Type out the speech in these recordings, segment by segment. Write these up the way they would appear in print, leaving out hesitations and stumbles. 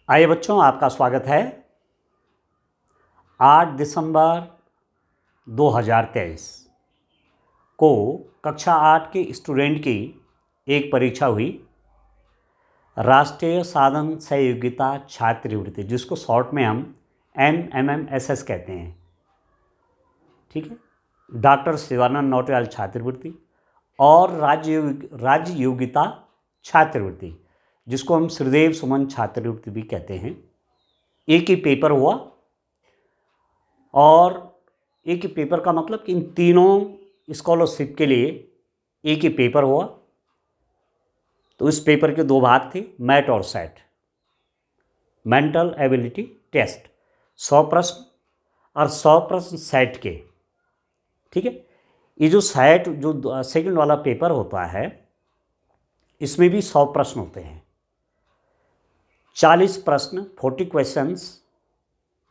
आइए बच्चों, आपका स्वागत है। 8 दिसंबर 2023 को कक्षा 8 के स्टूडेंट की एक परीक्षा हुई, राष्ट्रीय साधन सहयोगिता छात्रवृत्ति, जिसको शॉर्ट में हम NMMSS कहते हैं। ठीक है, डॉक्टर शिवानंद नौटियाल छात्रवृत्ति और राज्य योग्यता छात्रवृत्ति, जिसको हम श्रीदेव सुमन छात्रवृत्ति भी कहते हैं। एक ही पेपर हुआ, और एक ही पेपर का मतलब कि इन तीनों स्कॉलरशिप के लिए एक ही पेपर हुआ। तो इस पेपर के दो भाग थे, मैट और सेट, मेंटल एबिलिटी टेस्ट, 100 प्रश्न और 100 प्रश्न सेट के। ठीक है, ये जो सेट जो सेकंड वाला पेपर होता है, इसमें भी 100 प्रश्न होते हैं। 40 प्रश्न 40 क्वेश्चंस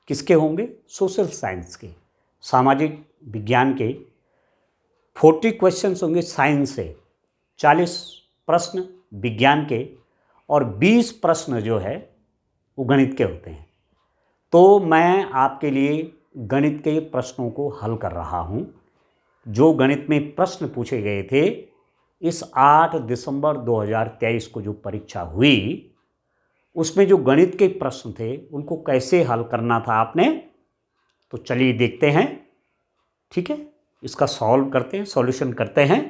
किसके होंगे? सोशल साइंस के, सामाजिक विज्ञान के। 40 क्वेश्चंस होंगे साइंस से, 40 प्रश्न विज्ञान के, और 20 प्रश्न जो है वो गणित के होते हैं। तो मैं आपके लिए गणित के प्रश्नों को हल कर रहा हूँ। जो गणित में प्रश्न पूछे गए थे इस 8 दिसंबर 2023 को जो परीक्षा हुई, उसमें जो गणित के प्रश्न थे उनको कैसे हल करना था आपने, तो चलिए देखते हैं। ठीक है, इसका सॉल्व करते हैं, सॉल्यूशन करते हैं।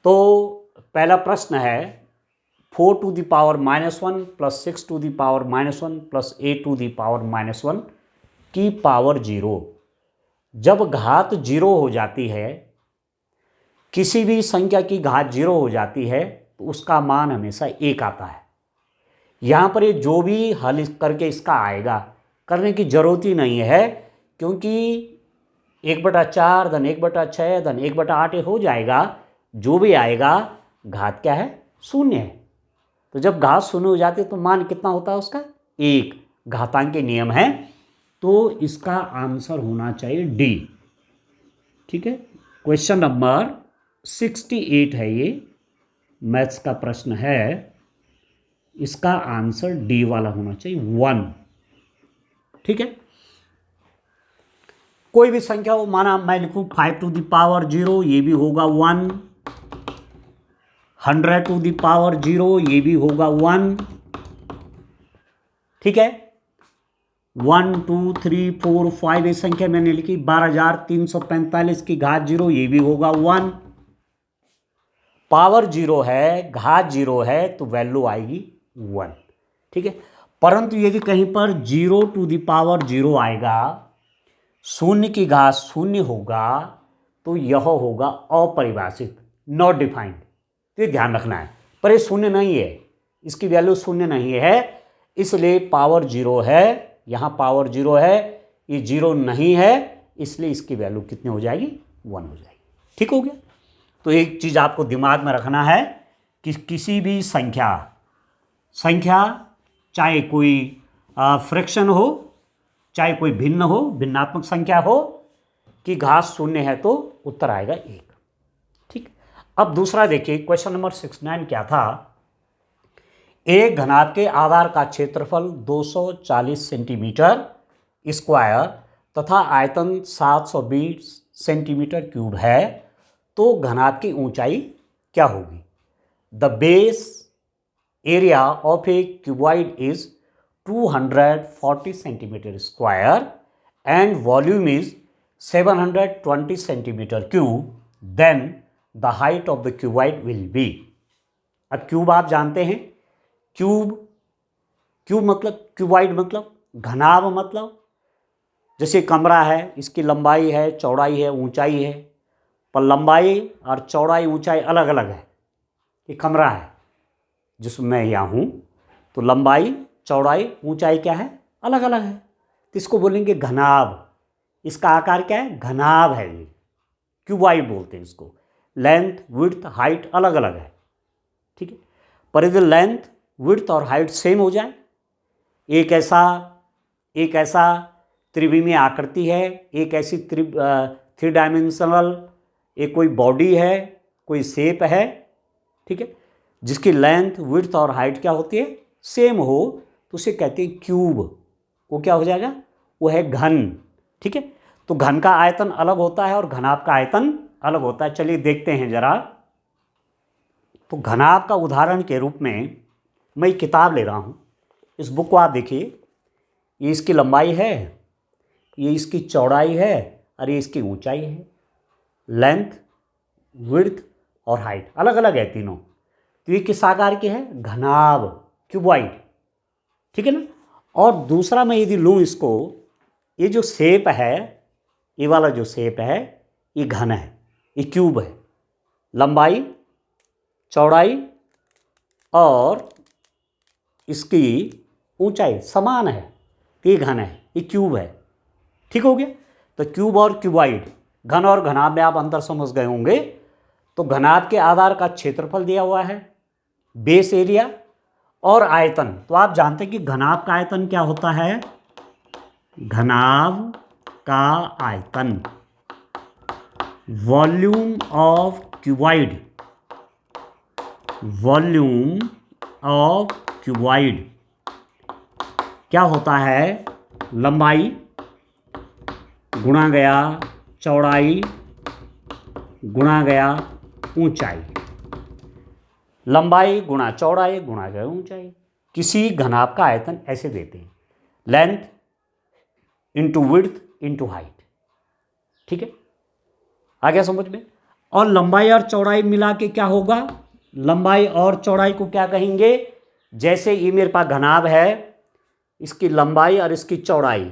तो पहला प्रश्न है 4 to the power -1 + 6 to the power -1 + 8 to the power -1 की पावर 0। जब घात 0 हो जाती है, किसी भी संख्या की घात 0 हो जाती है, तो उसका मान हमेशा 1 आता है। यहाँ पर ये जो भी हल करके इसका आएगा, करने की जरूरत ही नहीं है, क्योंकि 1/4 धन 1/6 धन 1/8 हो जाएगा। जो भी आएगा घात क्या है? 0 है। तो जब घात 0 हो जाती है तो मान कितना होता है उसका? 1। घातांक के नियम है, तो इसका आंसर होना चाहिए डी। ठीक है, क्वेश्चन नंबर 68 है, ये मैथ्स का प्रश्न है। इसका आंसर डी वाला होना चाहिए, 1। ठीक है, कोई भी संख्या हो, माना मैं लिखूं 5 to the power 0, ये भी होगा 1। 100 to the power 0, ये भी होगा 1। ठीक है, 1 2 3 4 5 ये संख्या मैंने लिखी। 12,345 की घात 0, ये भी होगा 1। पावर 0 है, घात 0 है, तो वैल्यू आएगी 1। ठीक है, परंतु यदि कहीं पर 0 to the power 0 आएगा, 0 की घात 0 होगा, तो यह होगा अपरिभाषित, नॉट डिफाइंड। तो ये ध्यान रखना है, पर ये 0 नहीं है, इसकी वैल्यू 0 नहीं है, इसलिए पावर 0 है। यहाँ पावर 0 है, ये 0 नहीं है, इसलिए इसकी वैल्यू कितनी हो जाएगी? 1 हो जाएगी। ठीक हो गया। तो एक चीज़ आपको दिमाग में रखना है कि किसी भी संख्या चाहे कोई फ्रैक्शन हो, चाहे कोई भिन्न हो, भिन्नात्मक संख्या हो, कि घात 0 है, तो उत्तर आएगा 1। ठीक, अब दूसरा देखिए, क्वेश्चन नंबर 69 क्या था? एक घनाभ के आधार का क्षेत्रफल 240 सेंटीमीटर स्क्वायर तथा आयतन 720 सेंटीमीटर क्यूब है, तो घनाभ की ऊंचाई क्या होगी? The base area of a cuboid is 240 centimetre square and volume is 720 centimetre cube, then the height of the cuboid will be. अब क्यूब आप जानते हैं, क्यूब मतलब, क्यूबॉइड मतलब, घनाभ मतलब, जैसे कमरा है, इसकी लंबाई है, चौड़ाई है, ऊंचाई है, पर लंबाई और चौड़ाई ऊंचाई अलग अलग है। ये कमरा है जिसमें मैं यहाँ हूँ, तो लंबाई चौड़ाई ऊंचाई क्या है? अलग अलग है। तो इसको बोलेंगे घनाभ। इसका आकार क्या है? घनाभ है, ये क्यूबॉइड बोलते हैं इसको। लेंथ, विड्थ, हाइट अलग अलग है। ठीक है, पर यदि लेंथ, विड्थ और हाइट सेम हो जाए, एक ऐसा त्रिविमीय आकृति है, एक ऐसी 3 डायमेंशनल एक कोई बॉडी है, कोई शेप है, ठीक है, जिसकी लेंथ, विड्थ और हाइट क्या होती है? सेम हो, तो उसे कहते हैं क्यूब। वो क्या हो जाएगा? वो है घन। ठीक है, तो घन का आयतन अलग होता है और घनाभ का आयतन अलग होता है। चलिए देखते हैं जरा। तो घनाभ का उदाहरण के रूप में मैं एक किताब ले रहा हूँ। इस बुक को आप देखिए, ये इसकी लंबाई है, ये इसकी चौड़ाई है और ये इसकी ऊंचाई है। लेंथ, विड्थ और हाइट अलग अलग है तीनों। तो ये किस आकार की है? घनाभ, क्यूबॉइड। ठीक है ना। और दूसरा मैं यदि लूँ इसको, ये जो शेप है, ये वाला जो शेप है, ये घन है, ये क्यूब है। लंबाई, चौड़ाई और इसकी ऊंचाई समान है, ये घन है, ये क्यूब है। ठीक हो गया। तो क्यूब और क्यूबॉइड, घन और घनाभ में आप अंतर समझ गए होंगे। तो घनाभ के आधार का क्षेत्रफल दिया हुआ है, बेस एरिया और आयतन। तो आप जानते हैं कि घनाभ का आयतन क्या होता है? घनाभ का आयतन volume of cuboid, volume of cuboid क्या होता है? लंबाई गुणा गया चौड़ाई गुणा गया ऊंचाई। लंबाई गुणा चौड़ाई गुणा गया ऊंचाई। किसी घनाभ का आयतन ऐसे देते हैं, length into width into height. ठीक है, आ गया समझ में। और लंबाई और चौड़ाई मिला के क्या होगा? लंबाई और चौड़ाई को क्या कहेंगे? जैसे ये मेरे पास घनाभ है, इसकी लंबाई और इसकी चौड़ाई,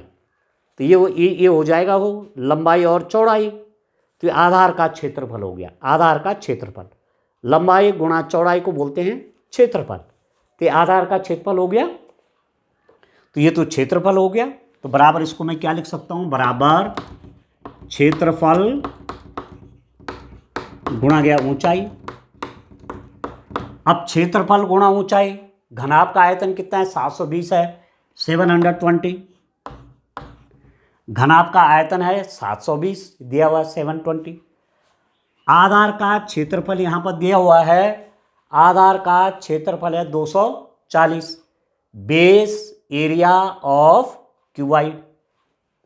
तो ये हो जाएगा वो लंबाई और चौड़ाई। तो ये आधार का क्षेत्रफल हो गया, आधार का क्षेत्रफल। लंबाई गुणा चौड़ाई को बोलते हैं क्षेत्रफल। तो ये आधार का क्षेत्रफल हो गया। तो ये तो क्षेत्रफल हो गया। तो बराबर इसको मैं क्या लिख सकता हूं? बराबर क्षेत्रफल गुणा गया ऊंचाई। अब क्षेत्रफल गुणा ऊंचाई, घनाभ का आयतन कितना है? 720 है, 720। घनाभ का आयतन है 720, दिया हुआ है 720। आधार का क्षेत्रफल यहां पर दिया हुआ है, आधार का क्षेत्रफल है 240। बेस एरिया ऑफ क्यूबॉइड,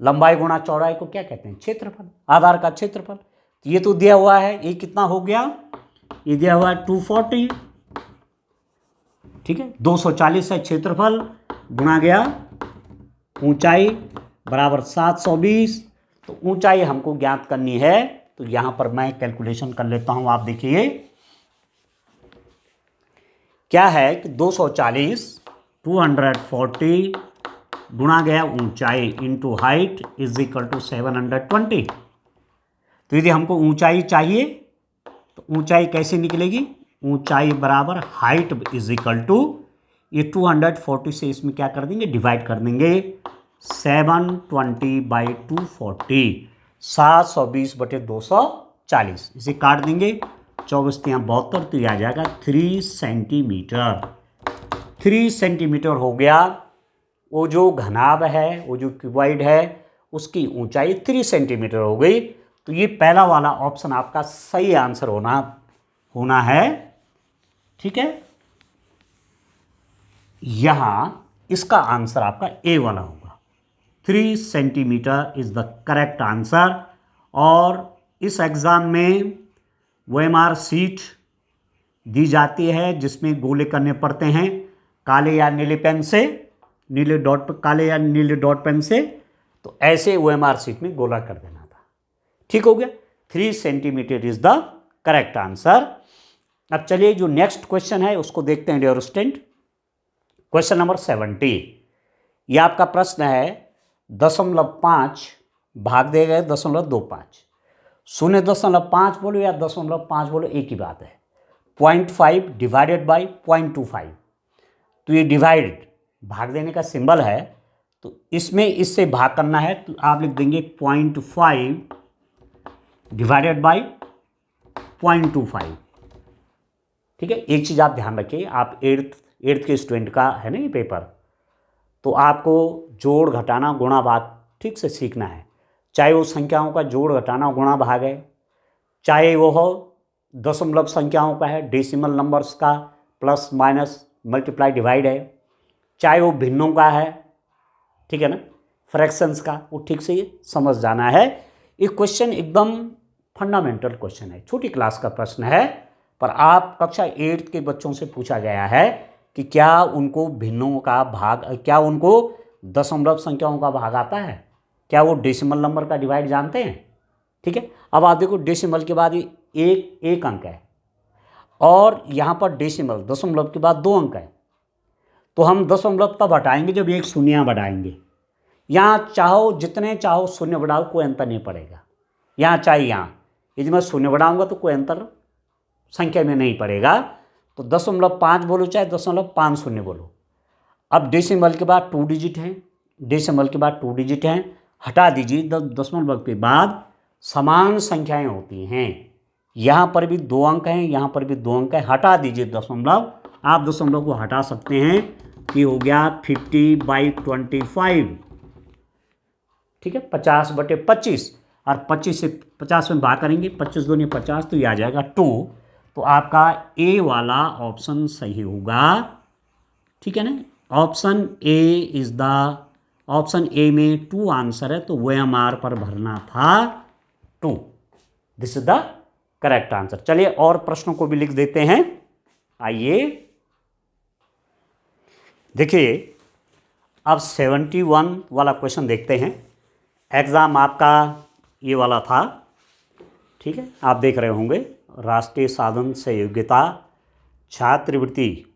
लंबाई गुणा चौड़ाई को क्या कहते हैं? क्षेत्रफल, आधार का क्षेत्रफल। तो ये तो दिया हुआ है, ये कितना हो गया? ये दिया हुआ है 240। ठीक है, 240 है क्षेत्रफल गुणा गया ऊंचाई बराबर 720। तो ऊंचाई हमको ज्ञात करनी है, तो यहां पर मैं कैलकुलेशन कर लेता हूं। आप देखिए क्या है कि 240 240 गुणा गया ऊंचाई into height is equal to 720। तो यदि हमको ऊंचाई चाहिए तो ऊंचाई कैसे निकलेगी? ऊंचाई बराबर हाइट इज इक्वल टू, ये 240 से इसमें क्या कर देंगे? डिवाइड कर देंगे। 720 बाई 240, 720/240, इसे काट देंगे। 24×72, तो ये आ जाएगा 3 सेंटीमीटर। 3 सेंटीमीटर हो गया। वो जो घनाभ है, वो जो क्यूबॉइड है, उसकी ऊंचाई 3 सेंटीमीटर हो गई। तो ये पहला वाला ऑप्शन आपका सही आंसर होना है। ठीक है, यहां इसका आंसर आपका ए वाला होगा। 3 centimetre is the correct answer. और इस एग्जाम में OMR सीट दी जाती है जिसमें गोले करने पड़ते हैं काले या नीले पेन से, काले या नीले डॉट पेन से। तो ऐसे OMR सीट में गोला कर देना था। ठीक हो गया, 3 centimetre is the correct answer. अब चलिए जो नेक्स्ट क्वेश्चन है उसको देखते हैं डियर स्टूडेंट। Question number 70। यह आपका प्रश्न है 0.5 भाग दिए गए 0.25। 0.5 बोलो या 0.5 बोलो, एक ही बात है। 0.5 डिवाइडेड बाई 0.25। तो ये डिवाइड, भाग देने का सिंबल है, तो इसमें इससे भाग करना है, तो आप लिख देंगे 0.5 डिवाइडेड बाई 0.25। ठीक है, एक चीज़ आप ध्यान रखिए, आप एट्थ के स्टूडेंट का है ना ये पेपर, तो आपको जोड़ घटाना गुणा भाग ठीक से सीखना है। चाहे वो संख्याओं का जोड़ घटाना गुणा भाग है, चाहे वो हो दशमलव संख्याओं का है, डेसिमल नंबर्स का प्लस माइनस मल्टीप्लाई डिवाइड है, चाहे वो भिन्नों का है, ठीक है ना, फ्रैक्शंस का, वो ठीक से ये समझ जाना है। ये क्वेश्चन एकदम फंडामेंटल क्वेश्चन है, छोटी क्लास का प्रश्न है, पर आप कक्षा 8 के बच्चों से पूछा गया है कि क्या उनको भिन्नों का भाग, क्या उनको दशमलव संख्याओं का भाग आता है, क्या वो डेसिमल नंबर का डिवाइड जानते हैं। ठीक है, अब आप देखो डेसिमल के बाद एक अंक है और यहाँ पर डेसिमल दशमलव के बाद 2 अंक है, तो हम दशमलव तब हटाएंगे जब एक शून्य बढ़ाएंगे। यहाँ चाहो जितने चाहो शून्य बढ़ाओ, कोई अंतर नहीं पड़ेगा। यहाँ चाहे यहाँ यदि मैं शून्य बढ़ाऊंगा तो कोई अंतर संख्या में नहीं पड़ेगा। तो 0.5 बोलो चाहे 0.50 बोलो। अब डेसिमल के बाद 2 डिजिट हैं, डेसिमल के बाद 2 डिजिट हैं, हटा दीजिए। दशमलव के बाद समान संख्याएं होती हैं, यहाँ पर भी 2 अंक हैं, यहाँ पर भी 2 अंक हैं, हटा दीजिए दशमलव। आप दशमलव को हटा सकते हैं, ये हो गया 50/25, ठीक है, 50/25, और 25 से 50 में भाग करेंगे, 25 दूनी 50, तो ये आ जाएगा 2। तो आपका ए वाला ऑप्शन सही होगा, ठीक है ना। ऑप्शन ए में 2 आंसर है, तो OMR पर भरना था 2। This is the correct answer. चलिए और प्रश्नों को भी लिख देते हैं। आइए देखिए, अब 71 वाला क्वेश्चन देखते हैं। एग्ज़ाम आपका ये वाला था, ठीक है, आप देख रहे होंगे, राष्ट्रीय साधन से योग्यता, छात्रवृत्ति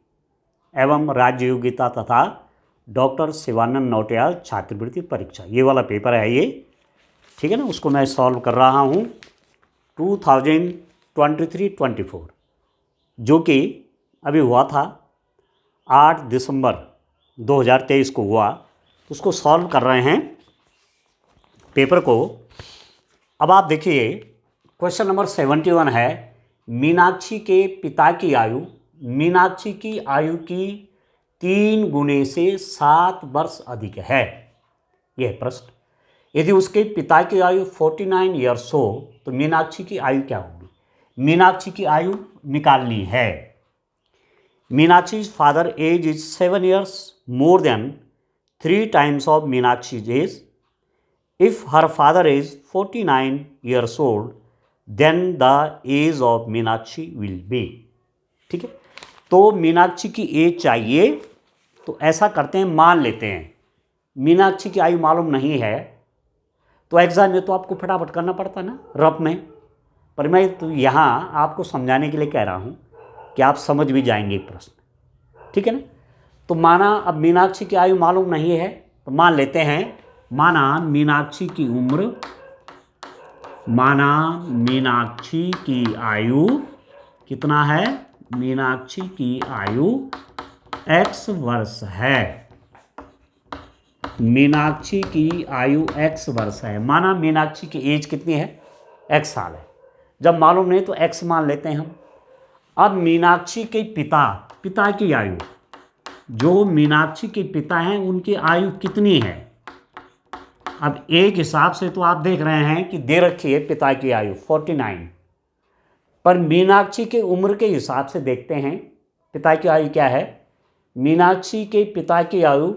एवं राज्य योग्यता तथा डॉक्टर शिवानंद नौटियाल छात्रवृत्ति परीक्षा, ये वाला पेपर है ये, ठीक है ना। उसको मैं सॉल्व कर रहा हूँ 2023-24, जो कि अभी हुआ था 8 दिसंबर 2023 को हुआ, तो उसको सॉल्व कर रहे हैं पेपर को। अब आप देखिए, क्वेश्चन नंबर 71 है, मीनाक्षी के पिता की आयु मीनाक्षी की आयु की 3 गुने से 7 वर्ष अधिक है। यह प्रश्न, यदि उसके पिता की आयु 49 ईयर्स हो तो मीनाक्षी की आयु क्या होगी। मीनाक्षी की आयु निकालनी है। मीनाक्षी's father age is 7 years more than 3 times of Meenakshi's age. If her father is 49 years old, then the age of Meenakshi will be, ठीक है। तो मीनाक्षी की एज चाहिए, तो ऐसा करते हैं, मान लेते हैं मीनाक्षी की आयु मालूम नहीं है, तो एग्जाम में तो आपको फटाफट करना पड़ता ना रफ में, पर मैं तो यहाँ आपको समझाने के लिए कह रहा हूँ कि आप समझ भी जाएंगे प्रश्न, ठीक है ना। तो माना अब मीनाक्षी की आयु मालूम नहीं है, तो मान लेते हैं, माना मीनाक्षी की आयु कितना है, मीनाक्षी की आयु x वर्ष है, मीनाक्षी की आयु x वर्ष है। माना मीनाक्षी की एज कितनी है, x साल है। जब मालूम नहीं तो x मान लेते हैं हम। अब मीनाक्षी के पिता की आयु, जो मीनाक्षी के पिता हैं उनकी आयु कितनी है। अब एक हिसाब से तो आप देख रहे हैं कि दे रखी है पिता की आयु 49, पर मीनाक्षी के उम्र के हिसाब से देखते हैं पिता की आयु क्या है। मीनाक्षी के पिता की आयु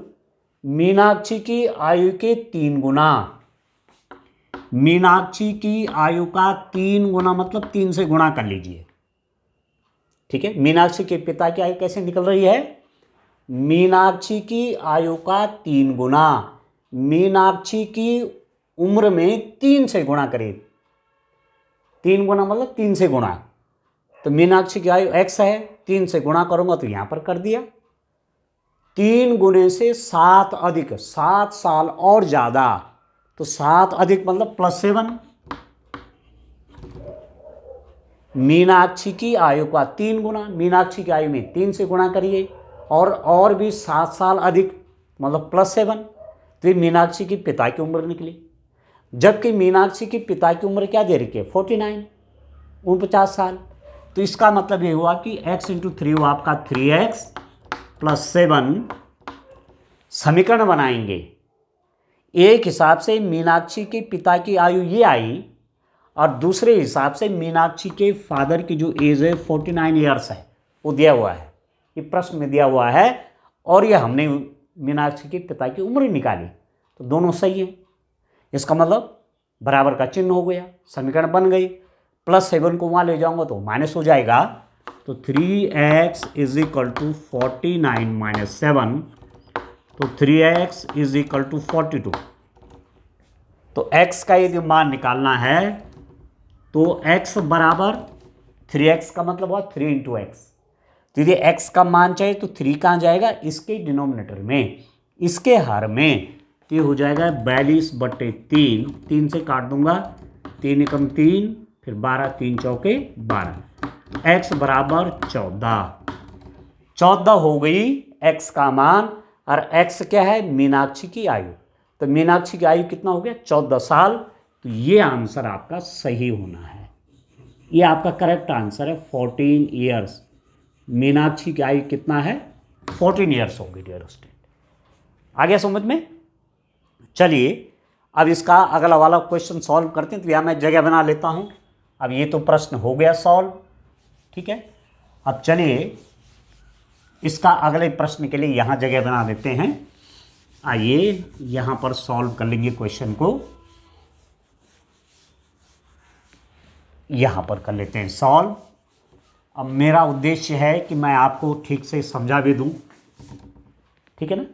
मीनाक्षी की आयु के 3 गुना, मीनाक्षी की आयु का 3 गुना, मतलब 3 से गुणा कर लीजिए, ठीक है। मीनाक्षी के पिता की आयु कैसे निकल रही है, मीनाक्षी की आयु का 3 गुना, मीनाक्षी की उम्र में 3 से गुणा करें, 3 गुना मतलब 3 से गुणा, तो मीनाक्षी की आयु x है, 3 से गुणा करूंगा तो यहां पर कर दिया। 3 गुने से 7 अधिक, 7 साल और ज्यादा, तो 7 अधिक मतलब +7। मीनाक्षी की आयु का 3 गुना, मीनाक्षी की आयु में 3 से गुणा करिए, और भी 7 साल अधिक मतलब +7, तो ये मीनाक्षी की पिता की उम्र निकली। जबकि मीनाक्षी की पिता की उम्र क्या दे रखी है, 49, 49 साल। तो इसका मतलब ये हुआ कि x × 3 हुआ आपका 3x + 7। समीकरण बनाएंगे, एक हिसाब से मीनाक्षी के पिता की आयु ये आई, और दूसरे हिसाब से मीनाक्षी के फादर की जो एज है 49 ईयर्स है, वो दिया हुआ है, ये प्रश्न में दिया हुआ है, और ये हमने मीनाक्षी के पिता की उम्र निकाली, तो दोनों सही हैं। इसका मतलब बराबर का चिन्ह हो गया, समीकरण बन गई। +7 को वहाँ ले जाऊंगा तो माइनस हो जाएगा, तो 3x is equal to 49 minus 7, तो 3x इज इक्वल टू 42। तो x का यदि मान निकालना है तो x बराबर 3x का मतलब हुआ 3 इंटू एक्स। तो यदि x का मान चाहिए तो 3 कहाँ जाएगा, इसके डिनोमिनेटर में, इसके हर में, तो ये हो जाएगा 42/3, 3 से काट दूंगा, 3 एकम 3, फिर 12, 3 चौके 12, x बराबर 14 हो गई x का मान। और x क्या है, मीनाक्षी की आयु। तो मीनाक्षी की आयु कितना हो गया, 14 साल। तो ये आंसर आपका सही होना है, ये आपका करेक्ट आंसर है, 14 ईयर्स। मीनाक्षी की आयु कितना है, 14 ईयर्स हो गई डियर स्टूडेंट। आ गया समझ में। चलिए अब इसका अगला वाला क्वेश्चन सॉल्व करते हैं। तो यहाँ मैं जगह बना लेता हूँ। अब ये तो प्रश्न हो गया सॉल्व, ठीक है। अब चलिए इसका अगले प्रश्न के लिए यहाँ जगह बना देते हैं। आइए यहाँ पर सॉल्व कर लेंगे क्वेश्चन को, यहाँ पर कर लेते हैं सॉल्व। अब मेरा उद्देश्य है कि मैं आपको ठीक से समझा भी दूँ, ठीक है ना।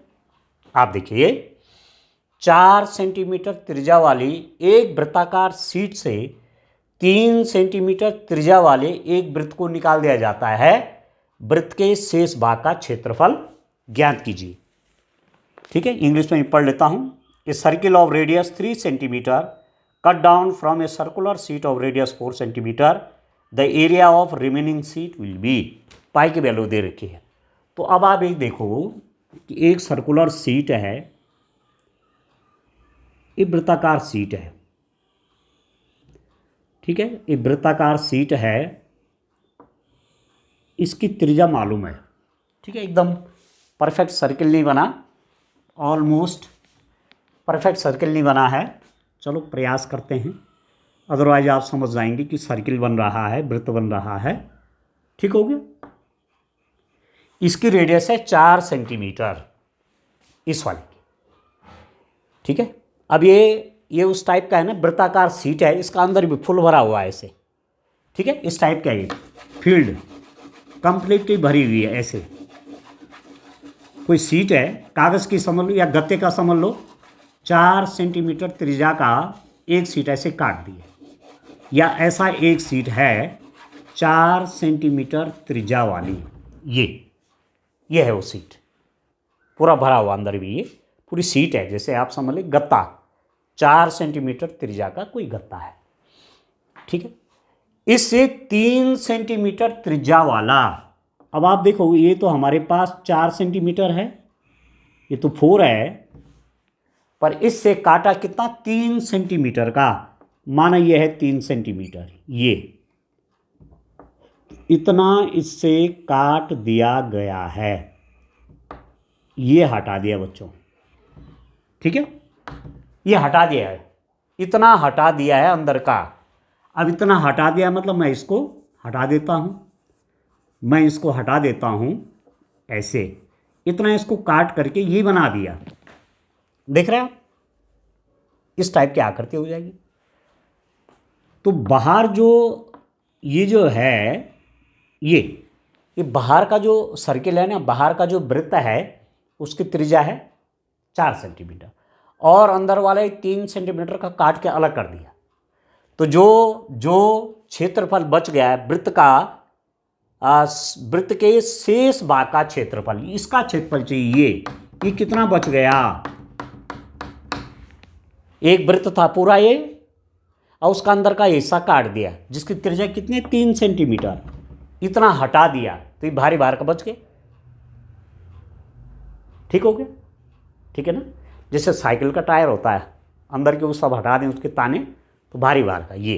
आप देखिए 4 सेंटीमीटर त्रिज्या वाली एक वृत्ताकार शीट से 3 सेंटीमीटर त्रिज्या वाले एक वृत्त को निकाल दिया जाता है। वृत्त के शेष भाग का क्षेत्रफल ज्ञात कीजिए, ठीक है। इंग्लिश में पढ़ लेता हूं। A circle of radius 3 centimetre cut down from a circular sheet of radius 4 centimetre, the area of remaining sheet will be. Pi की वैल्यू दे रखी है। तो अब आप एक देखो कि एक सर्कुलर शीट है, एक वृत्ताकार शीट है, ठीक है। एक वृत्ताकार शीट है, इसकी त्रिज्या मालूम है, ठीक है। एकदम परफेक्ट सर्किल नहीं बना, ऑलमोस्ट परफेक्ट सर्किल नहीं बना है। चलो प्रयास करते हैं, अदरवाइज आप समझ जाएंगे कि सर्किल बन रहा है, वृत्त बन रहा है, ठीक हो गया। इसकी रेडियस है 4 सेंटीमीटर, इस वाली की, ठीक है। अब ये उस टाइप का है ना, वृत्ताकार शीट है, इसका अंदर भी फुल भरा हुआ है ऐसे, ठीक है। इस टाइप का ये फील्ड कंप्लीटली भरी हुई है ऐसे। कोई सीट है, कागज़ की समझ लो या गत्ते का समझ लो, 4 सेंटीमीटर त्रिज्या का एक सीट ऐसे काट दिए, या ऐसा एक सीट है 4 सेंटीमीटर त्रिज्या वाली, ये है वो सीट, पूरा भरा हुआ अंदर भी, ये पूरी सीट है, जैसे आप समझ लें गत्ता, 4 सेंटीमीटर त्रिज्या का कोई गत्ता है, ठीक है। इससे 3 सेंटीमीटर त्रिज्या वाला, अब आप देखो ये तो हमारे पास 4 सेंटीमीटर है, ये तो 4 है, पर इससे काटा कितना, 3 सेंटीमीटर का, माना ये है 3 सेंटीमीटर, ये इतना इससे काट दिया गया है, ये हटा दिया बच्चों, ठीक है। ये हटा दिया है, इतना हटा दिया है अंदर का। अब इतना हटा दिया मतलब मैं इसको हटा देता हूँ, मैं इसको हटा देता हूँ ऐसे, इतना इसको काट करके ये बना दिया, देख रहे हैं आप, इस टाइप की आकृति हो जाएगी। तो बाहर जो ये जो है, ये बाहर का जो सर्किल है ना, बाहर का जो वृत्त है, उसकी त्रिज्या है 4 सेंटीमीटर, और अंदर वाले 3 सेंटीमीटर का काट के अलग कर दिया। तो जो क्षेत्रफल बच गया है वृत्त का, वृत्त के शेष भाग का क्षेत्रफल, इसका क्षेत्रफल चाहिए, ये कितना बच गया, एक वृत्त था पूरा ये, और उसका अंदर का हिस्सा काट दिया, जिसकी त्रिज्या कितनी, 3 सेंटीमीटर, इतना हटा दिया, तो ये भारी भार का बच गया, ठीक हो गया, ठीक है ना। जैसे साइकिल का टायर होता है, अंदर के वो सब हटा दें उसके ताने, तो भारी भार का ये,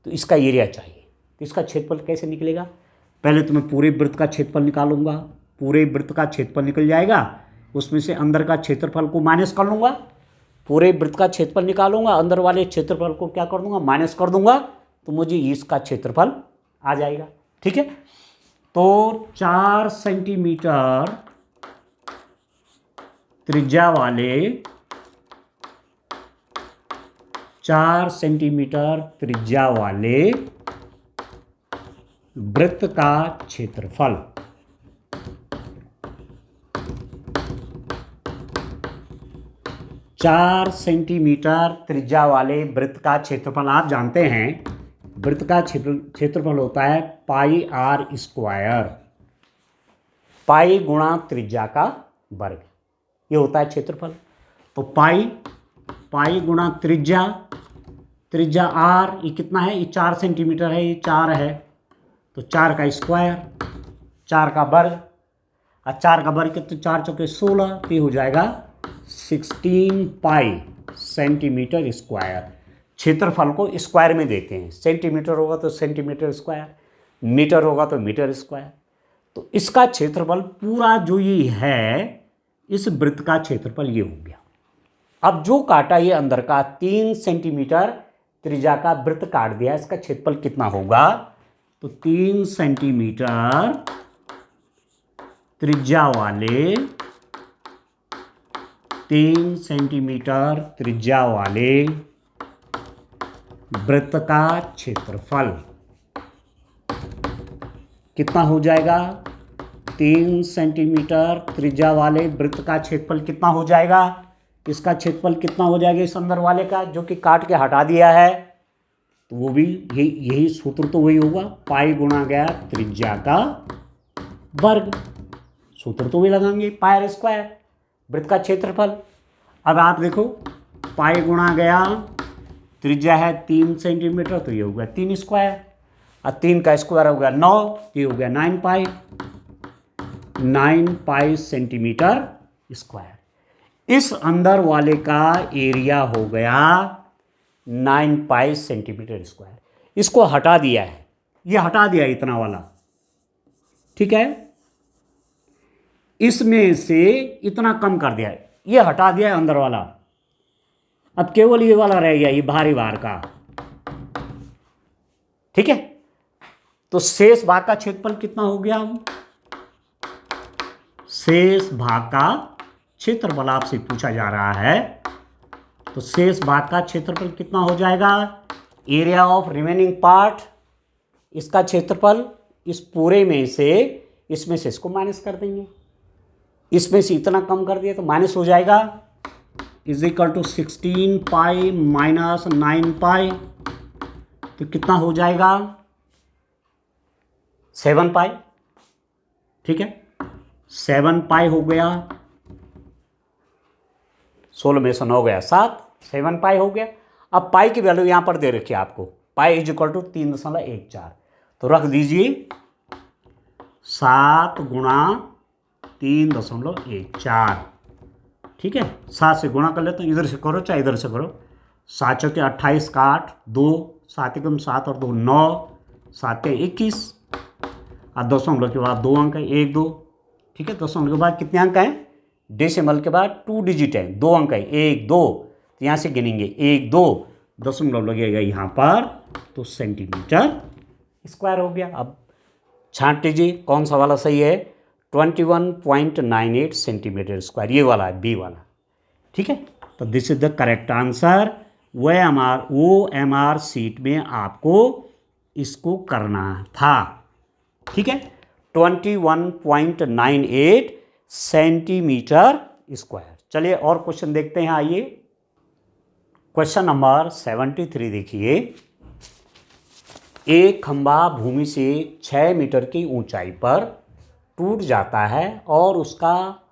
तो इसका एरिया चाहिए। तो इसका क्षेत्रफल कैसे निकलेगा, पहले तो मैं पूरे वृत्त का क्षेत्रफल निकालूंगा, पूरे वृत्त का क्षेत्रफल निकल जाएगा, उसमें से अंदर का क्षेत्रफल को माइनस कर लूँगा, पूरे वृत्त का क्षेत्रफल निकालूंगा, अंदर वाले क्षेत्रफल को क्या कर दूंगा, माइनस कर दूंगा, तो मुझे इसका क्षेत्रफल आ जाएगा, ठीक है। तो 4 सेंटीमीटर त्रिज्या वाले 4 सेंटीमीटर त्रिज्या वाले वृत्त का क्षेत्रफल। चार सेंटीमीटर त्रिज्या वाले वृत्त का क्षेत्रफल, आप जानते हैं वृत्त का क्षेत्रफल होता है पाई आर स्क्वायर, पाई गुणा त्रिज्या का वर्ग, ये होता है क्षेत्रफल। तो पाई गुणा त्रिज्या आर, ये कितना है, ये 4 सेंटीमीटर है, ये 4 है, तो 4 का स्क्वायर, 4 का वर्ग, और 4 का वर्ग कितने, 4 चौके 16, तो ये हो जाएगा 16 पाई सेंटीमीटर स्क्वायर। क्षेत्रफल को स्क्वायर में देते हैं, सेंटीमीटर होगा तो सेंटीमीटर स्क्वायर, मीटर होगा तो मीटर स्क्वायर। तो इसका क्षेत्रफल पूरा जो ये है, इस वृत्त का क्षेत्रफल ये हो गया। अब जो काटा ये अंदर का 3 सेंटीमीटर त्रिज्या का वृत्त काट दिया, इसका क्षेत्रफल कितना होगा, तो 3 सेंटीमीटर त्रिज्या वाले 3 सेंटीमीटर त्रिज्या वाले वृत्त का क्षेत्रफल कितना हो जाएगा, 3 सेंटीमीटर त्रिज्या वाले वृत्त का क्षेत्रफल कितना हो जाएगा, इसका क्षेत्रफल कितना हो जाएगा इस अंदर वाले का, जो कि काट के हटा दिया है, तो वो भी यही सूत्र तो वही होगा, पाई गुणा गया त्रिज्या का वर्ग, सूत्र तो वही लगाएंगे, पाई आर स्क्वायर वृत्त का क्षेत्रफल। अब आप देखो, पाई गुणा गया त्रिज्या है 3 सेंटीमीटर, तो ये हो गया 3 स्क्वायर, और 3 का स्क्वायर हो गया 9, ये हो गया 9 पाई सेंटीमीटर स्क्वायर। इस अंदर वाले का एरिया हो गया 9 पाई सेंटीमीटर स्क्वायर। इसको हटा दिया है, ये हटा दिया इतना वाला, ठीक है, इसमें से इतना कम कर दिया है, ये हटा दिया है अंदर वाला, अब केवल ये वाला रह गया, ये भारी भार का, ठीक है। तो शेष भाग का क्षेत्रफल कितना हो गया, शेष भाग का क्षेत्रफल आपसे पूछा जा रहा है, तो शेष भाग का क्षेत्रफल कितना हो जाएगा, एरिया ऑफ रिमेनिंग पार्ट, इसका क्षेत्रफल, इस पूरे में से इसमें से इसको माइनस कर देंगे, इसमें से इतना कम कर दिया तो माइनस हो जाएगा, is equal to 16 pi minus 9 pi, तो कितना हो जाएगा 7 पाई, ठीक है, 7 पाई हो गया, 16 में से 9 गया 7, 7 पाई हो गया। अब पाई की वैल्यू यहां पर दे रखी है आपको, पाई इज इक्वल टू 3.14, तो रख दीजिए 7 गुणा 3.14, ठीक है, 7 से गुणा कर लेते हैं, इधर से करो चाहे इधर से करो, 7 चौके 28 का 8, 2 7 एकम 7 और 2 9, 7 21, और दशमलव के बाद 2 अंक है 1 2, ठीक है, दशमलव के बाद कितने अंक हैं, डेसिमल के बाद 2 डिजिट है, 2 अंक है 1 2, तो यहाँ से गिनेंगे 1 2, दशमलव लगेगा यहाँ पर, तो सेंटीमीटर स्क्वायर हो गया। अब छांट लीजिए कौन सा वाला सही है, 21.98 सेंटीमीटर स्क्वायर, ये वाला है बी वाला, ठीक है। तो this is the correct answer. OMR seat में आपको इसको करना था, ठीक है, 21.98 सेंटीमीटर स्क्वायर। चलिए और क्वेश्चन देखते हैं, आइए क्वेश्चन नंबर 73 देखिए। एक खंभा भूमि से 6 मीटर की ऊंचाई पर टूट जाता है और उसका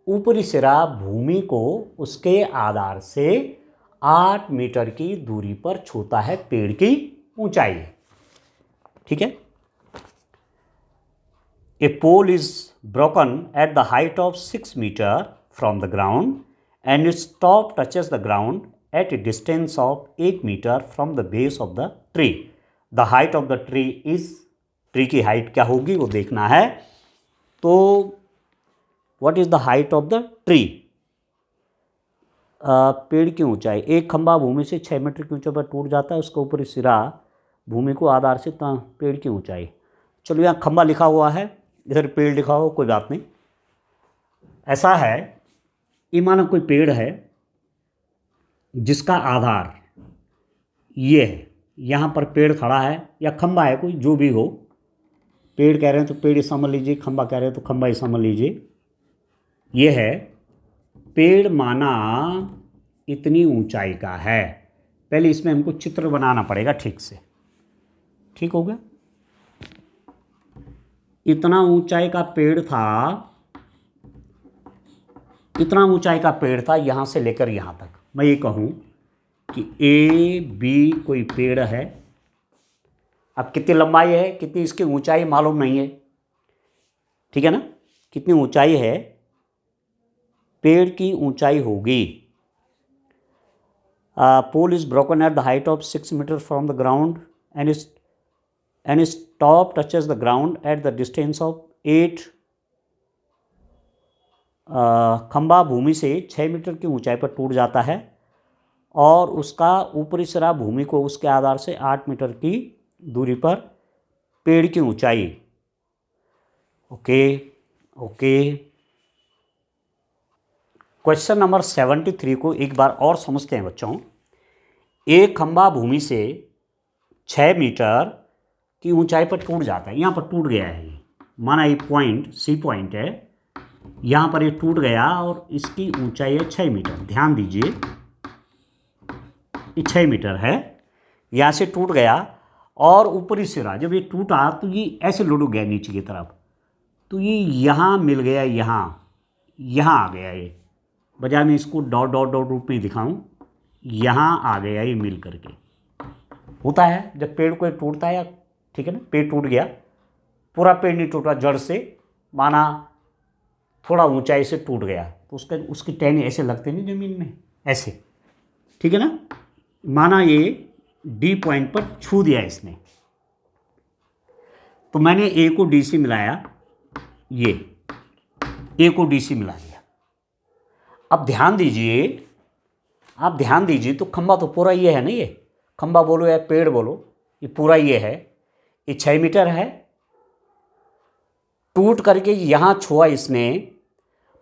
ऊपरी सिरा भूमि को उसके आधार से 8 मीटर की दूरी पर छूता है, पेड़ की ऊंचाई है, ठीक है। A pole is broken at the height of 6 metre from the ground and its top touches the ground at a distance of 8 metre from the base of the tree. The height of the tree is, tree की height क्या होगी वो देखना है। तो what is the height of the tree, पेड़ की ऊंचाई, एक खंभा भूमि से 6 मीटर की ऊंचाई पर टूट जाता है, उसका ऊपरी सिरा भूमि को आधार से पेड़ की ऊंचाई। चलो यहाँ खंभा लिखा हुआ है, इधर पेड़ लिखा हुआ, कोई बात नहीं। ऐसा है ये मानो कोई पेड़ है जिसका आधार ये है, यहाँ पर पेड़ खड़ा है या खंबा है कोई, जो भी हो, पेड़ कह रहे हैं तो पेड़ समझ लीजिए, खंबा कह रहे हैं तो खंबा ही समझ लीजिए। ये है पेड़ माना इतनी ऊंचाई का है। पहले इसमें हमको चित्र बनाना पड़ेगा ठीक से, ठीक हो गया। इतना ऊंचाई का पेड़ था, इतना ऊंचाई का पेड़ था यहाँ से लेकर यहाँ तक। मैं ये कहूँ कि ए बी कोई पेड़ है। अब कितनी लंबाई है, कितनी इसकी ऊंचाई मालूम नहीं है, ठीक है ना। कितनी ऊंचाई है, पेड़ की ऊंचाई होगी। Pole is broken at the height of 6 metre from the ground and its top touches the ground at the distance of 8। खंबा भूमि से 6 मीटर की ऊंचाई पर टूट जाता है और उसका ऊपरी सिरा भूमि को उसके आधार से 8 मीटर की दूरी पर पेड़ की ऊंचाई। Okay okay. क्वेश्चन नंबर 73 को एक बार और समझते हैं बच्चों। एक खंबा भूमि से 6 मीटर की ऊंचाई पर टूट जाता है। यहाँ पर टूट गया है, माना ये पॉइंट सी पॉइंट है, यहाँ पर ये टूट गया और इसकी ऊंचाई है 6 मीटर। ध्यान दीजिए, ये 6 मीटर है, यहाँ से टूट गया और ऊपरी सिरा जब ये टूटा तो ये ऐसे लुढ़क गया नीचे की तरफ, तो ये यहाँ मिल गया, यहाँ आ गया। ये बजाय मैं इसको डॉट डॉट डॉट रूप में दिखाऊं, यहाँ आ गया ये मिल करके। होता है जब पेड़ कोई टूटता है, ठीक है ना, पेड़ टूट गया, पूरा पेड़ नहीं टूटा, जड़ से माना थोड़ा ऊंचाई से टूट गया तो उसकी टहनी ऐसे लगते नहीं ज़मीन में, ऐसे, ठीक है ना। माना ये डी पॉइंट पर छू दिया इसने, तो मैंने ए को डी से मिलाया, ये ए को डी से मिला दिया। अब ध्यान दीजिए, आप ध्यान दीजिए, तो खंबा तो पूरा ये है ना, ये खंबा बोलो या पेड़ बोलो, ये पूरा ये है, ये 6 मीटर है। टूट करके यहाँ छुआ इसने,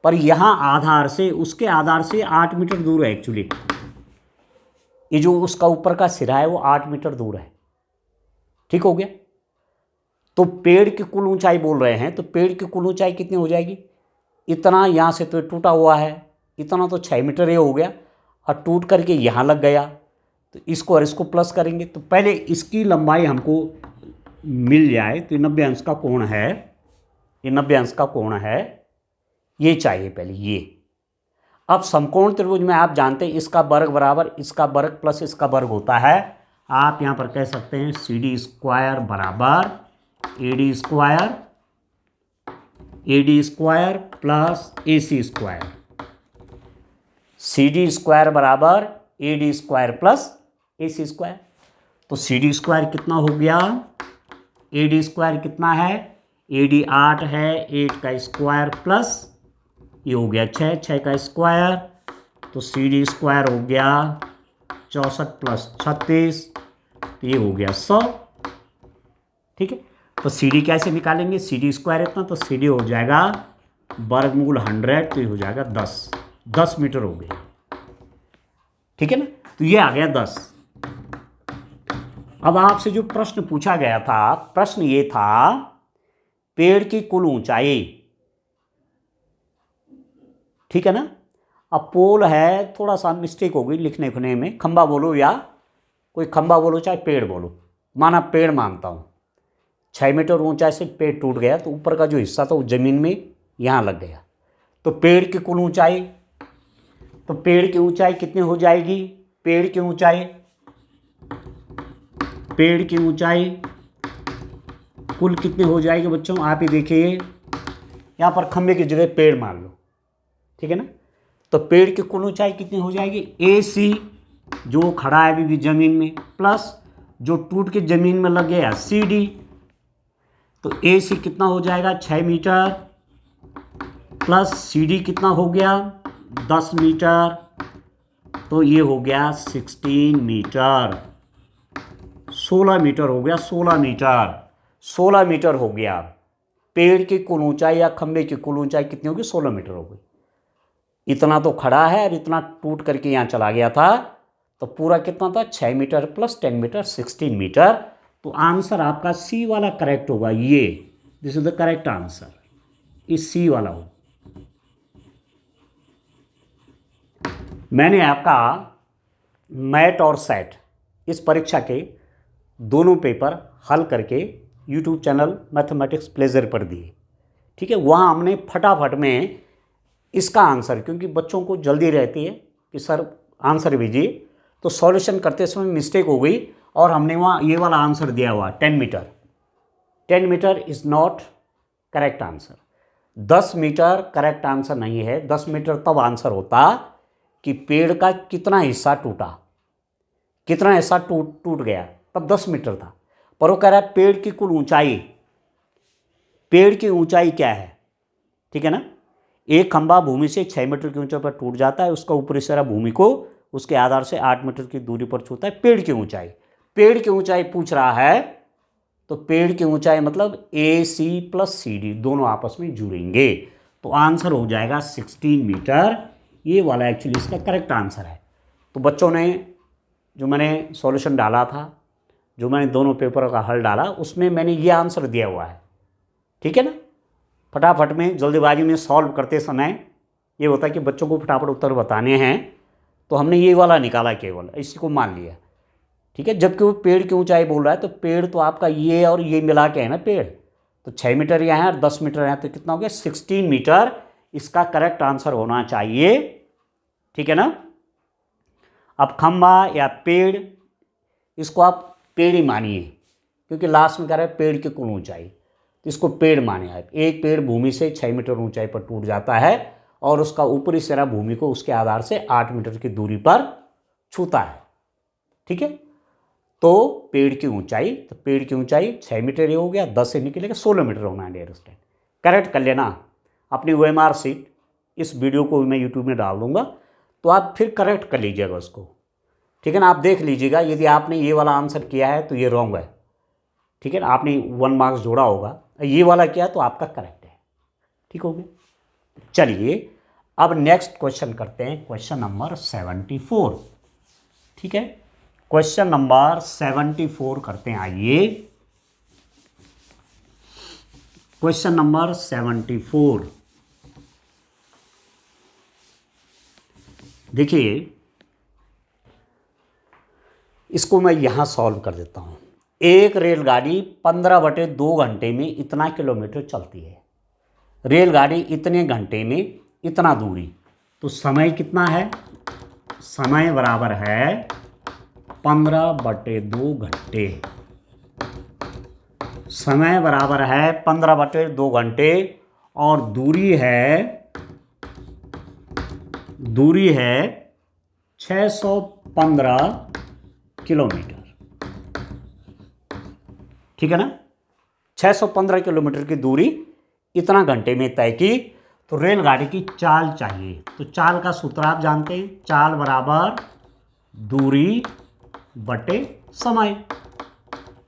पर यहाँ आधार से, उसके आधार से 8 मीटर दूर है एक्चुअली। ये जो उसका ऊपर का सिरा है वो 8 मीटर दूर है, ठीक हो गया। तो पेड़ की कुल ऊंचाई बोल रहे हैं, तो पेड़ की कुल ऊंचाई कितनी हो जाएगी, इतना यहाँ से तो टूटा हुआ है, इतना तो 6 मीटर ये हो गया, और टूट करके यहाँ लग गया, तो इसको और इसको प्लस करेंगे तो पहले इसकी लंबाई हमको मिल जाए। तो 90 अंश का कोण है, ये 90 अंश का कोण है, ये चाहिए पहले ये। अब समकोण त्रिभुज में आप जानते हैं इसका वर्ग बराबर इसका वर्ग प्लस इसका वर्ग होता है। आप यहाँ पर कह सकते हैं CD स्क्वायर बराबर AD square plus AC square. CD square बराबर AD square plus AC square. तो CD स्क्वायर कितना हो गया, AD स्क्वायर कितना है, AD 8 है, 8 का स्क्वायर प्लस ये हो गया 6 का स्क्वायर, तो CD स्क्वायर हो गया 64 प्लस 36, तो ये हो गया 100, ठीक है। तो CD कैसे निकालेंगे, CD स्क्वायर इतना, तो CD हो जाएगा वर्गमूल 100, तो ये हो जाएगा 10 मीटर हो गया, ठीक है ना। तो ये आ गया 10। अब आपसे जो प्रश्न पूछा गया था, प्रश्न ये था पेड़ की कुल ऊंचाई, ठीक है ना। अब पोल है, थोड़ा सा मिस्टेक हो गई लिखने लिखने में, खंबा बोलो या कोई खंबा बोलो चाहे पेड़ बोलो, माना पेड़ मानता हूँ, 6 मीटर ऊंचाई से पेड़ टूट गया तो ऊपर का जो हिस्सा था वो ज़मीन में यहाँ लग गया। तो पेड़ की कुल ऊंचाई, तो पेड़ की ऊंचाई कितनी हो जाएगी, पेड़ की ऊंचाई कुल कितनी हो जाएगी बच्चों, आप ही देखिए, यहाँ पर खंबे की जगह पेड़ मान लो, ठीक है ना। तो पेड़ की कुल ऊंचाई कितनी हो जाएगी, AC जो खड़ा है अभी भी ज़मीन में, प्लस जो टूट के ज़मीन में लग गया CD, तो AC कितना हो जाएगा 6 मीटर प्लस CD कितना हो गया 10 मीटर, तो ये हो गया 16 मीटर, 16 मीटर हो गया, 16 मीटर हो गया। पेड़ की कुल ऊंचाई या खंबे की कुल ऊंचाई कितनी होगी, 16 मीटर हो गई। इतना तो खड़ा है और इतना टूट करके यहाँ चला गया था, तो पूरा कितना था 6 मीटर प्लस 10 मीटर 16 मीटर। तो आंसर आपका सी वाला करेक्ट होगा, ये this is the correct answer, इस सी वाला हो। मैंने आपका मैट और सेट इस परीक्षा के दोनों पेपर हल करके यूट्यूब चैनल मैथमेटिक्स प्लेजर पर दिए, ठीक है। वहाँ हमने फटाफट में इसका आंसर, क्योंकि बच्चों को जल्दी रहती है कि सर आंसर भेजिए, तो सॉल्यूशन करते समय मिस्टेक हो गई और हमने वहाँ ये वाला आंसर दिया हुआ 10 metre. 10 metre is not correct answer. 10 metre correct answer नहीं है। 10 मीटर तब आंसर होता कि पेड़ का कितना हिस्सा टूटा, कितना हिस्सा टूट गया, तब 10 मीटर था। पर वो कह रहा है पेड़ की कुल ऊंचाई, पेड़ की ऊंचाई क्या है, ठीक है ना। एक खंभा भूमि से 6 मीटर की ऊंचाई पर टूट जाता है, उसका ऊपरी सिरा भूमि को उसके आधार से 8 मीटर की दूरी पर छूता है। पेड़ की ऊंचाई, पेड़ की ऊंचाई पूछ रहा है, तो पेड़ की ऊंचाई मतलब ए सी प्लस सी डी दोनों आपस में जुड़ेंगे, तो आंसर हो जाएगा 16 मीटर। ये वाला एक्चुअली इसका करेक्ट आंसर है। तो बच्चों ने जो मैंने सॉल्यूशन डाला था, जो मैंने दोनों पेपरों का हल डाला, उसमें मैंने ये आंसर दिया हुआ है, ठीक है ना। फटाफट में जल्दीबाजी में सॉल्व करते समय ये होता है कि बच्चों को फटाफट उत्तर बताने हैं, तो हमने ये वाला निकाला केवल, इसी को मान लिया, ठीक है। जबकि वो पेड़ की ऊंचाई बोल रहा है, तो पेड़ तो आपका ये और ये मिला के है ना पेड़, तो 6 मीटर यहाँ है और 10 मीटर यहाँ, तो कितना हो गया 16 मीटर इसका करेक्ट आंसर होना चाहिए, ठीक है ना। अब खंभा या पेड़, इसको आप पेड़ ही मानिए, क्योंकि लास्ट में कह रहा है पेड़ की कुल ऊंचाई, तो इसको पेड़ माने आप। एक पेड़ भूमि से 6 मीटर ऊंचाई पर टूट जाता है और उसका ऊपरी सिरा भूमि को उसके आधार से 8 मीटर की दूरी पर छूता है, ठीक है। तो पेड़ की ऊंचाई, तो पेड़ की ऊंचाई 6 मीटर ही हो गया, 10 से निकलेगा 16 मीटर होना है डियर स्टूडेंट। करेक्ट कर लेना अपनी OMR शीट, इस वीडियो को मैं यूट्यूब में डाल दूंगा, तो आप फिर करेक्ट कर लीजिएगा उसको, ठीक है ना। आप देख लीजिएगा, यदि आपने ये वाला आंसर किया है तो ये रॉन्ग है, ठीक है ना, आपने 1 मार्क्स जोड़ा होगा। ये वाला किया तो आपका करेक्ट है, ठीक हो गया। चलिए अब नेक्स्ट क्वेश्चन करते हैं, क्वेश्चन नंबर 74, ठीक है। क्वेश्चन नंबर 74 करते हैं, आइए क्वेश्चन नंबर 74। देखिए इसको मैं यहां सॉल्व कर देता हूं। एक रेलगाड़ी 15/2 घंटे में इतना किलोमीटर चलती है, रेलगाड़ी इतने घंटे में इतना दूरी, तो समय कितना है, समय बराबर है 15/2 घंटे, समय बराबर है 15/2 घंटे, और दूरी है 615 किलोमीटर, ठीक है ना। 615 किलोमीटर की दूरी इतना घंटे में तय की, तो रेलगाड़ी की चाल चाहिए। तो चाल का सूत्र आप जानते हैं, चाल बराबर दूरी बटे समय,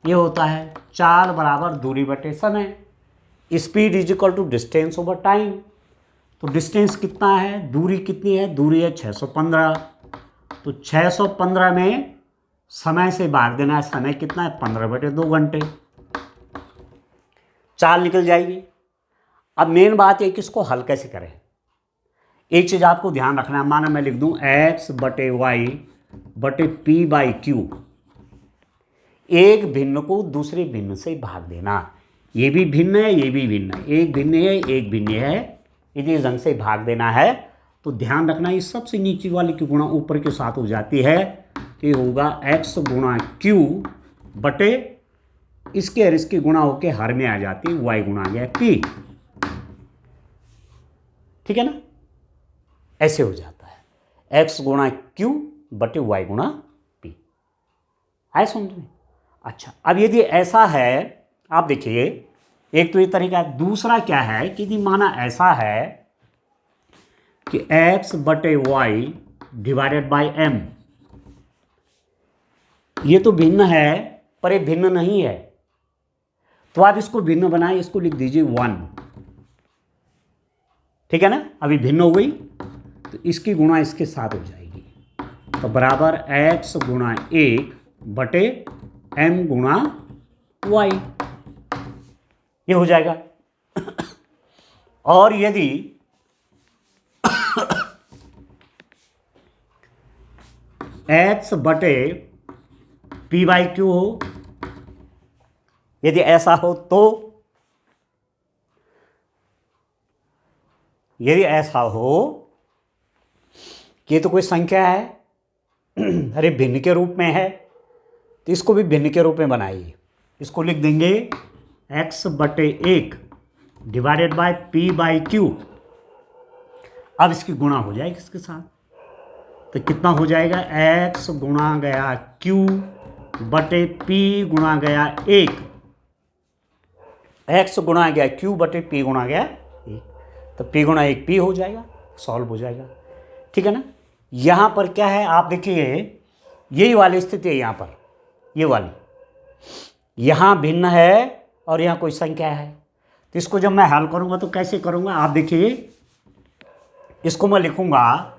ये होता है चाल बराबर दूरी बटे समय। Speed is equal to distance over time, तो डिस्टेंस कितना है, दूरी कितनी है, दूरी है 615, तो 615 में समय से भाग देना है, समय कितना है 15/2 घंटे, चाल निकल जाएगी। अब मेन बात है कि इसको हल कैसे करें। एक चीज आपको ध्यान रखना है, माना मैं लिख दूं x/y/p/q, एक भिन्न को दूसरे भिन्न से भाग देना, ये भी भिन्न है ये भी भिन्न है, एक भिन्न है एक भिन्न है, यदि इस ढंग से भाग देना है तो ध्यान रखना ये सबसे नीचे वाली की गुणा ऊपर के साथ हो जाती है, तो ये होगा x गुणा q बटे इसके और इसकी गुणा होके हर में आ जाती है, y गुणा आ गया p, ठीक है ना, ऐसे हो जाता है x गुणा q बटे y गुणा p, आए समझ में। अच्छा अब यदि ऐसा है, आप देखिए एक तो ये तरीका है, दूसरा क्या है कि यदि माना ऐसा है कि x/y डिवाइडेड बाई m, ये तो भिन्न है पर ये भिन्न नहीं है, तो आप इसको भिन्न बनाए, इसको लिख दीजिए 1, ठीक है ना। अभी भिन्न हो गई, तो इसकी गुणा इसके साथ हो जाएगी, तो बराबर x गुणा 1 बटे m गुणा y, ये हो जाएगा। और यदि x बटे p बाई क्यू हो, यदि ऐसा हो तो, यदि ऐसा हो कि ये तो कोई संख्या है अरे भिन्न के रूप में है, तो इसको भी भिन्न के रूप में बनाइए। इसको लिख देंगे x बटे 1 divided by p by Q. अब इसकी गुणा हो जाएगी इसके साथ, तो कितना हो जाएगा, x गुणा गया q बटे p गुणा गया 1, x गुणा गया q बटे p गुणा गया 1, तो p गुणा 1 p हो जाएगा, सॉल्व हो जाएगा। ठीक है ना। यहाँ पर क्या है, आप देखिए यही वाली स्थिति है, यहाँ पर ये वाली, यहाँ भिन्न है और यहाँ कोई संख्या है, तो इसको जब मैं हल करूँगा तो कैसे करूँगा, आप देखिए इसको मैं लिखूँगा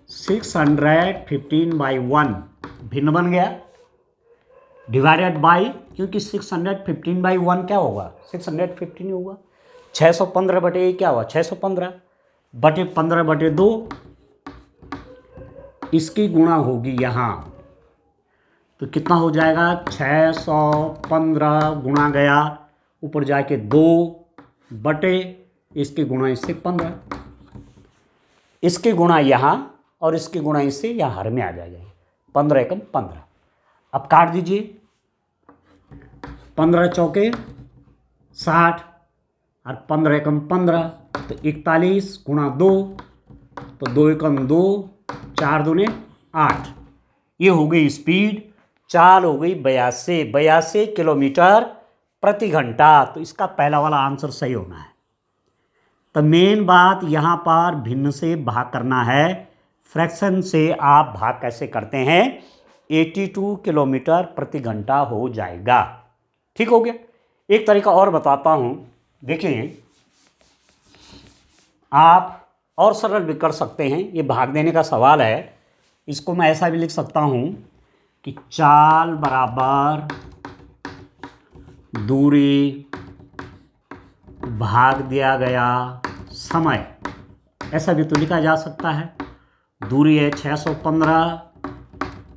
615/1 भिन्न बन गया, डिवाइडेड बाई, क्योंकि 615/1 क्या होगा, 615 होगा, 615 बटे क्या हुआ, 615 बटे 15 बटे 2, इसकी गुणा होगी यहाँ, तो कितना हो जाएगा, 615 गुणा गया ऊपर जाके 2 बटे इसकी गुणा इससे 15, इसकी गुणा यहाँ और इसकी गुणा इससे यहाँ हर में आ जाएगा, 15 एकम 15। अब काट दीजिए, 15 चौके 60 और 15 एकम 15, तो 41 गुणा 2, तो 2 एकम 2, 4 दूने 8, ये हो गई स्पीड, चाल हो गई 82 किलोमीटर प्रति घंटा। तो इसका पहला वाला आंसर सही होना है। तो मेन बात यहाँ पर भिन्न से भाग करना है, फ्रैक्शन से आप भाग कैसे करते हैं, 82 किलोमीटर प्रति घंटा हो जाएगा। ठीक हो गया। एक तरीका और बताता हूँ, देखिए आप और सरल भी कर सकते हैं, ये भाग देने का सवाल है, इसको मैं ऐसा भी लिख सकता हूँ कि चाल बराबर दूरी भाग दिया गया समय, ऐसा भी तो लिखा जा सकता है। दूरी है 615,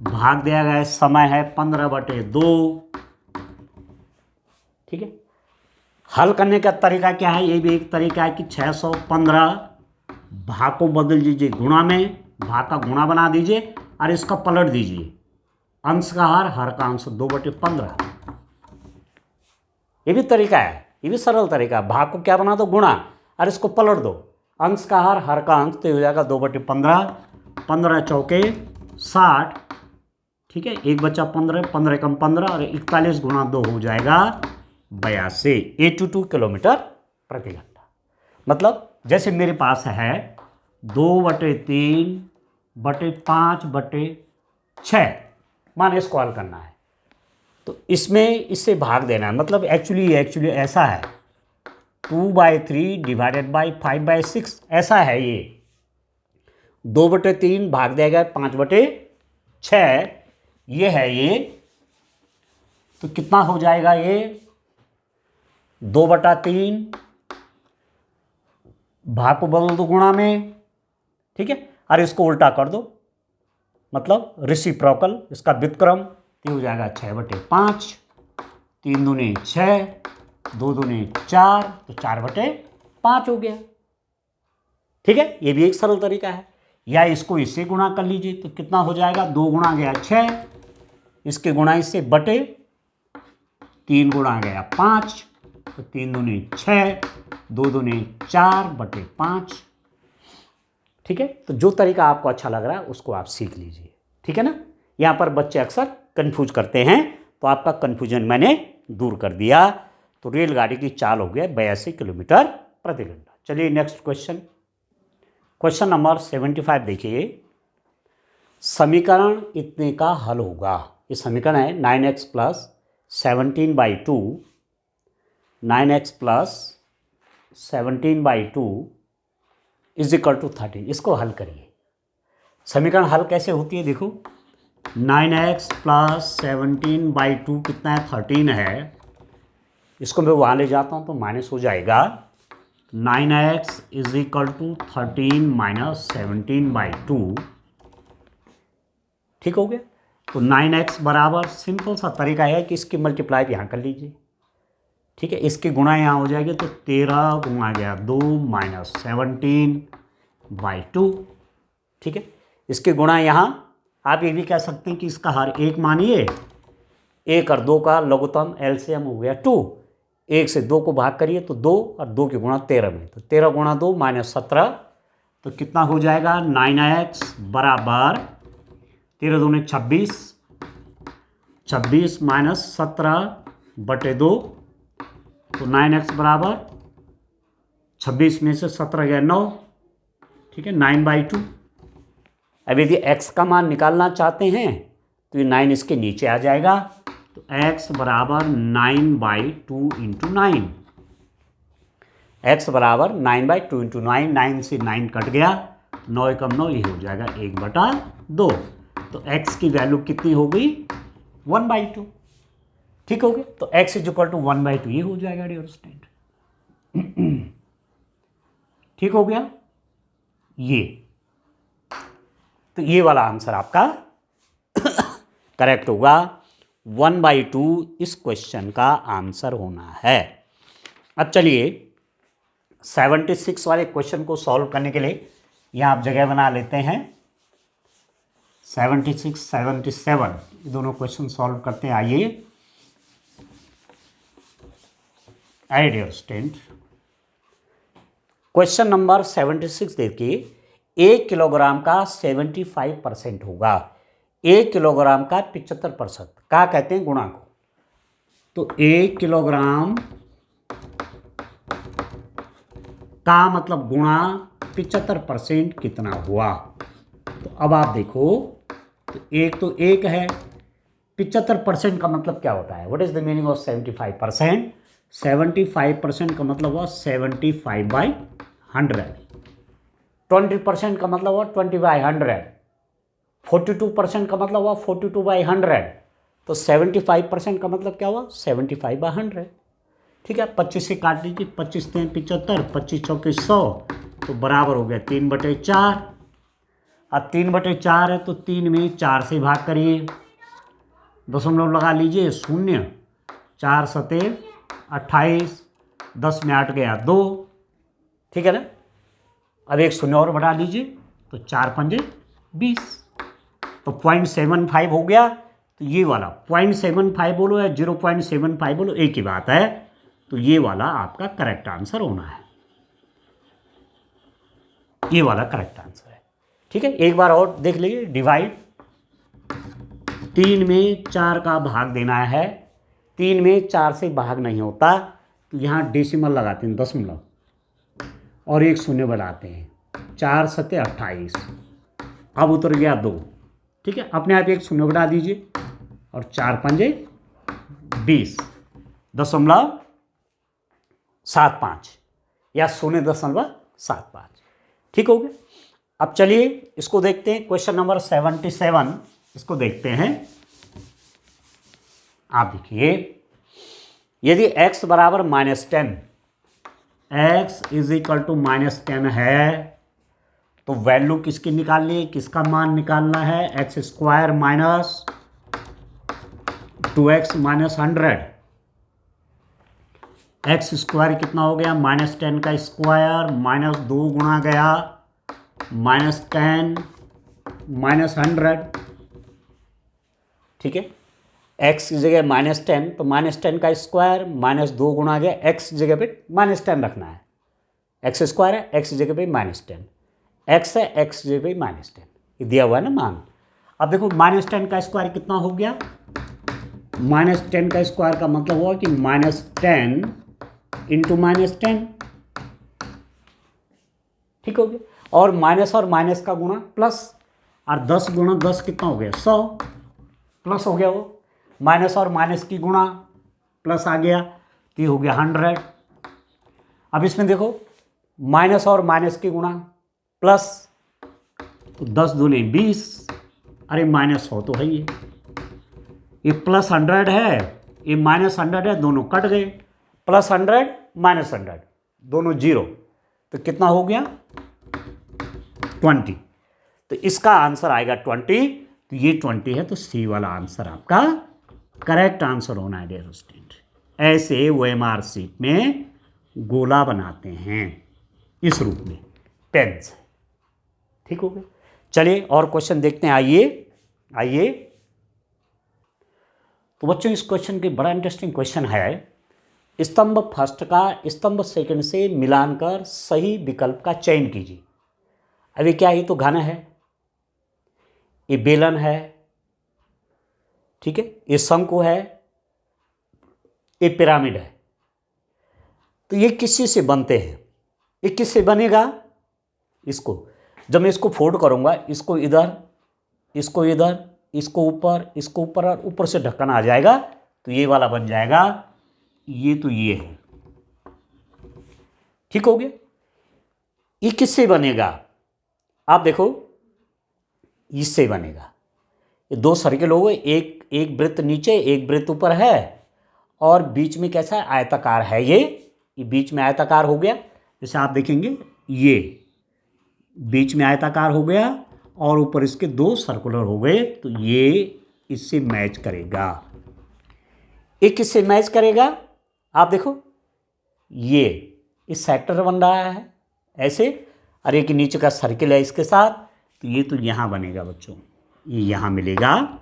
भाग दिया गया समय है 15/2। ठीक है। हल करने का तरीका क्या है, ये भी एक तरीका है कि 615 भाग को बदल दीजिए गुणा में, भाग का गुणा बना दीजिए और इसका पलट दीजिए, अंश का हर का अंश 2/15। ये भी तरीका है, ये भी सरल तरीका है। भाग को क्या बना दो, गुणा, और इसको पलट दो, अंश का हर का अंश, तो हो जाएगा 2/15, 15 चौके 60। ठीक है, एक बच्चा 15, 15 कम 15 और 41 गुणा 2 हो जाएगा 82, 82 किलोमीटर प्रति घंटा। मतलब जैसे मेरे पास है 2/3/5/6, मान इसको हल करना है, तो इसमें इससे भाग देना है। मतलब एक्चुअली ऐसा है 2/3 डिवाइडेड बाई 5/6, ऐसा है ये 2/3 भाग दिया गया 5/6, ये है ये, तो कितना हो जाएगा ये 2/3, भाग को बदल दो गुणा में। ठीक है, और इसको उल्टा कर दो, मतलब रेसिप्रोकल, इसका व्युत्क्रम, ये हो जाएगा 6/5, 3 दूने 6, 2 दूने 4, तो 4/5 हो गया। ठीक है, ये भी एक सरल तरीका है। या इसको इससे गुणा कर लीजिए, तो कितना हो जाएगा, 2 गुणा गया 6, इसके गुणा इससे बटे 3 गुणा गया 5, तो 3 दूने 6, 2 दूने 4/5। ठीक है, तो जो तरीका आपको अच्छा लग रहा है उसको आप सीख लीजिए। ठीक है ना। यहाँ पर बच्चे अक्सर कंफ्यूज करते हैं, तो आपका कंफ्यूजन मैंने दूर कर दिया। तो रेलगाड़ी की चाल हो गया 82 किलोमीटर प्रति घंटा। चलिए नेक्स्ट क्वेश्चन, क्वेश्चन नंबर 75 देखिए। समीकरण इतने का हल होगा। ये समीकरण है 9x + 17/2, 9x + 17/2 = 13। इसको हल करिए। समीकरण हल कैसे होती है देखो, 9x प्लस 17/2 कितना है 13 है, इसको मैं वहाँ ले जाता हूँ तो माइनस हो जाएगा, 9x is equal to 13 minus 17/2, ठीक हो गया। तो 9x बराबर, सिंपल सा तरीका है कि इसकी मल्टीप्लाई यहाँ कर लीजिए, ठीक है, इसकी गुणा यहाँ हो जाएगी तो 13 गुणा गया 2 माइनस 17/2, ठीक है। इसकी गुणा यहाँ आप ये भी कह सकते हैं कि इसका हर एक मानिए, 1 और 2 का लघुत्तम एलसीएम हो गया 2, 1 से 2 को भाग करिए तो 2 और 2 की गुणा 13 में, तो 13 गुणा 2 माइनस 17, तो कितना हो जाएगा 9x बराबर 13 दूने 26, 26 माइनस 17/2, तो 9x बराबर 26 में से 17 गया 9, ठीक है, 9/2। अब यदि x का मान निकालना चाहते हैं तो ये 9 इसके नीचे आ जाएगा, तो x बराबर 9/2 इंटू 9, x बराबर 9/2 इंटू 9, 9 से 9 कट गया, 9 एकम 9, ये हो जाएगा 1/2, तो x की वैल्यू कितनी हो गई 1/2, ठीक हो गया। तो x इज इक्वल टू 1/2 ये हो जाएगा डियर स्टूडेंट, ठीक हो गया ये, तो ये वाला आंसर आपका करेक्ट होगा, 1/2 इस क्वेश्चन का आंसर होना है। अब चलिए 76 वाले क्वेश्चन को सॉल्व करने के लिए यहाँ आप जगह बना लेते हैं, 76, 77 ये दोनों क्वेश्चन सॉल्व करते हैं। आइए डियर स्टूडेंट, क्वेश्चन नंबर 76 देखिए, 1 किलोग्राम का 75% होगा, 1 किलोग्राम का 75%, क्या कहते हैं गुणा को, तो 1 किलोग्राम का मतलब गुणा 75% कितना हुआ, तो अब आप देखो, तो एक तो एक है, 75% का मतलब क्या होता है, what is the meaning of 75%, 75% का मतलब हुआ 75/100, 20% का मतलब हुआ 20/100, 42% का मतलब हुआ 42/100, तो 75% का मतलब क्या हुआ 75/100, ठीक है। 25 से काट लीजिए, 25 से 75, 25 चौके 100, तो बराबर हो गया 3/4, अब 3/4 है तो 3 में 4 से भाग करिए, दशमलव लगा लीजिए 0, 4 सते 28, 10 में 8 गया 2, ठीक है ना। अब एक 0 और बढ़ा लीजिए तो 4 पंजे 20, तो 0.75 हो गया, तो ये वाला 0.75 बोलो या 0.75 बोलो एक ही बात है, तो ये वाला आपका करेक्ट आंसर होना है, ये वाला करेक्ट आंसर है, ठीक है। एक बार और देख लीजिए, डिवाइड 3 में 4 का भाग देना है, 3 में 4 से भाग नहीं होता, तो यहाँ डेसिमल लगाते हैं दशमलव और एक 0 बढ़ाते हैं, 4 सते 28, अब उतर गया 2, ठीक है, अपने आप एक 0 बढ़ा दीजिए और 4 पंजे 20.75 या 0.75, ठीक हो गया। अब चलिए इसको देखते हैं, क्वेश्चन नंबर 77 इसको देखते हैं। आप देखिए, यदि x बराबर -10, x इज इक्वल टू -10 है, तो वैल्यू किसकी निकालनी है, किसका मान निकालना है, x² minus 2x minus 100, x² कितना हो गया -10 का स्क्वायर माइनस 2 गुणा गया -10 माइनस 100, ठीक है, x की जगह -10 तो -10 का स्क्वायर माइनस 2 गुणा गया, x की जगह पे -10 रखना है, x² है, x की जगह पे -10, x है, x की जगह पे -10, ये दिया हुआ है ना मान। अब देखो -10 का स्क्वायर कितना हो गया, -10 का स्क्वायर का मतलब हुआ कि -10 इंटू -10, ठीक हो गया, और माइनस का गुणा प्लस, और 10 गुणा 10 कितना हो गया 100, प्लस हो गया वो, माइनस और माइनस की गुणा प्लस आ गया, तो ये हो गया 100। अब इसमें देखो माइनस और माइनस की गुणा प्लस, तो 10 दूनी 20, अरे -100 तो है ये +100 है, ये -100 है, दोनों कट गए, +100 -100 दोनों 0, तो कितना हो गया 20। तो इसका आंसर आएगा 20, तो ये 20 है, तो सी वाला आंसर आपका करेक्ट आंसर होना है डियर स्टूडेंट। ऐसे OMR शीट में गोला बनाते हैं इस रूप में पेन से। ठीक हो गया। चलिए और क्वेश्चन देखते हैं, आइए। तो बच्चों इस क्वेश्चन की बड़ा इंटरेस्टिंग क्वेश्चन है, स्तंभ फर्स्ट का स्तंभ सेकंड से मिलान कर सही विकल्प का चयन कीजिए। अभी क्या, ये तो घन है, ये बेलन है, ठीक है, ये शंकु है, ये पिरामिड है। तो ये किस चीज से बनते हैं, ये किससे बनेगा, इसको जब मैं इसको फोल्ड करूंगा, इसको इधर, इसको इधर, इसको ऊपर और ऊपर से ढक्कन आ जाएगा, तो ये वाला बन जाएगा, ये तो ये है। ठीक हो गया। ये किससे बनेगा, आप देखो, इससे बनेगा। ये दो सर्किल हो गए, एक वृत्त नीचे एक वृत्त ऊपर है, और बीच में कैसा है, आयताकार है, ये बीच में आयताकार हो गया। जैसे आप देखेंगे ये बीच में आयताकार हो गया और ऊपर इसके दो सर्कुलर हो गए, तो ये इससे मैच करेगा। एक किससे मैच करेगा, आप देखो, ये इस सेक्टर बन रहा है ऐसे, और एक नीचे का सर्किल है इसके साथ, तो ये तो यहाँ बनेगा बच्चों, ये यहाँ मिलेगा।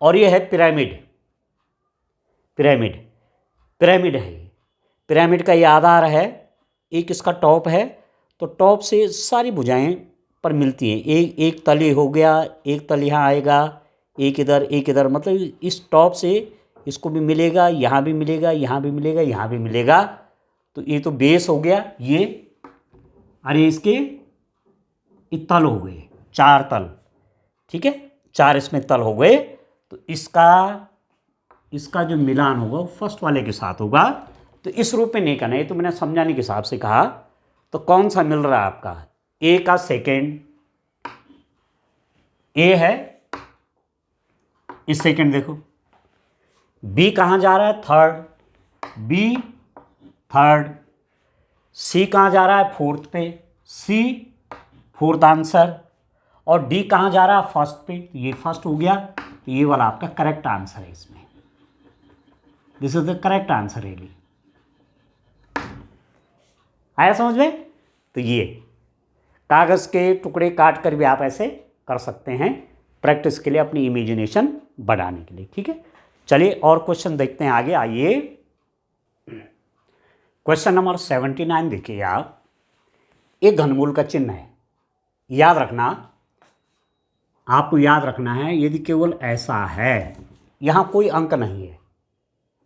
और ये है पिरामिड है। पिरामिड का ये आधार है, एक इसका टॉप है, तो टॉप से सारी भुजाएं पर मिलती हैं। एक तली हो गया, एक तल यहाँ आएगा, एक इधर, मतलब इस टॉप से इसको भी मिलेगा, यहाँ भी मिलेगा, यहाँ भी मिलेगा, यहाँ भी मिलेगा। तो ये तो बेस हो गया ये, अरे इसके तल हो गए, 4 तल, ठीक है, 4 इसमें तल हो गए। तो इसका जो मिलान होगा वो फर्स्ट वाले के साथ होगा। तो इस रूप में नहीं करना, ये तो मैंने समझाने के हिसाब से कहा। तो कौन सा मिल रहा है आपका, ए का सेकेंड, ए है, इस सेकेंड देखो, बी कहाँ जा रहा है, थर्ड, बी थर्ड, सी कहाँ जा रहा है, फोर्थ पे, सी फोर्थ आंसर, और डी कहाँ जा रहा है, फर्स्ट पे, तो ये फर्स्ट हो गया। तो ये वाला आपका करेक्ट आंसर है इसमें, this is the correct answer really. आया समझ में। तो ये कागज़ के टुकड़े काट कर भी आप ऐसे कर सकते हैं, प्रैक्टिस के लिए, अपनी इमेजिनेशन बढ़ाने के लिए। ठीक है, चलिए और क्वेश्चन देखते हैं आगे, आइए। क्वेश्चन नंबर 79 देखिए आप, एक घनमूल का चिन्ह है, याद रखना, आपको याद रखना है, यदि केवल ऐसा है, यहाँ कोई अंक नहीं है,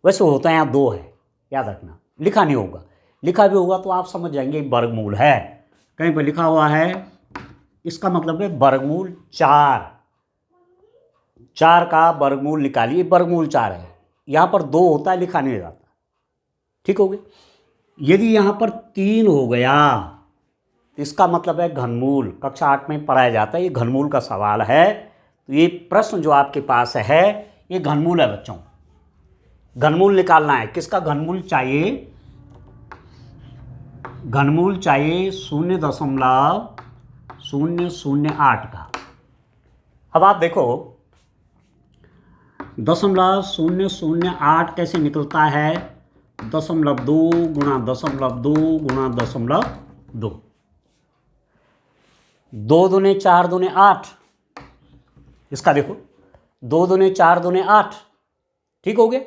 वैसे होता है यहाँ 2 है, याद रखना, लिखा नहीं होगा, लिखा भी होगा तो आप समझ जाएंगे वर्गमूल है। कहीं पर लिखा हुआ है, इसका मतलब है वर्गमूल 4 का वर्गमूल निकालिए, वर्गमूल 4 है। यहाँ पर 2 होता है, लिखा नहीं जाता। ठीक हो गया। यदि यहाँ पर 3 हो गया तो इसका मतलब है घनमूल, कक्षा 8 में पढ़ाया जाता है, ये घनमूल का सवाल है। तो ये प्रश्न जो आपके पास है ये घनमूल है बच्चों, घनमूल निकालना है। किसका घनमूल चाहिए, घनमूल चाहिए 0.008 का। अब आप देखो 0.008 कैसे निकलता है, 0.2 गुणा 0.2 गुणा 0.2, 2 दूने 4 दूने 8, इसका देखो 2 दूने 4 दूने 8, ठीक हो गया।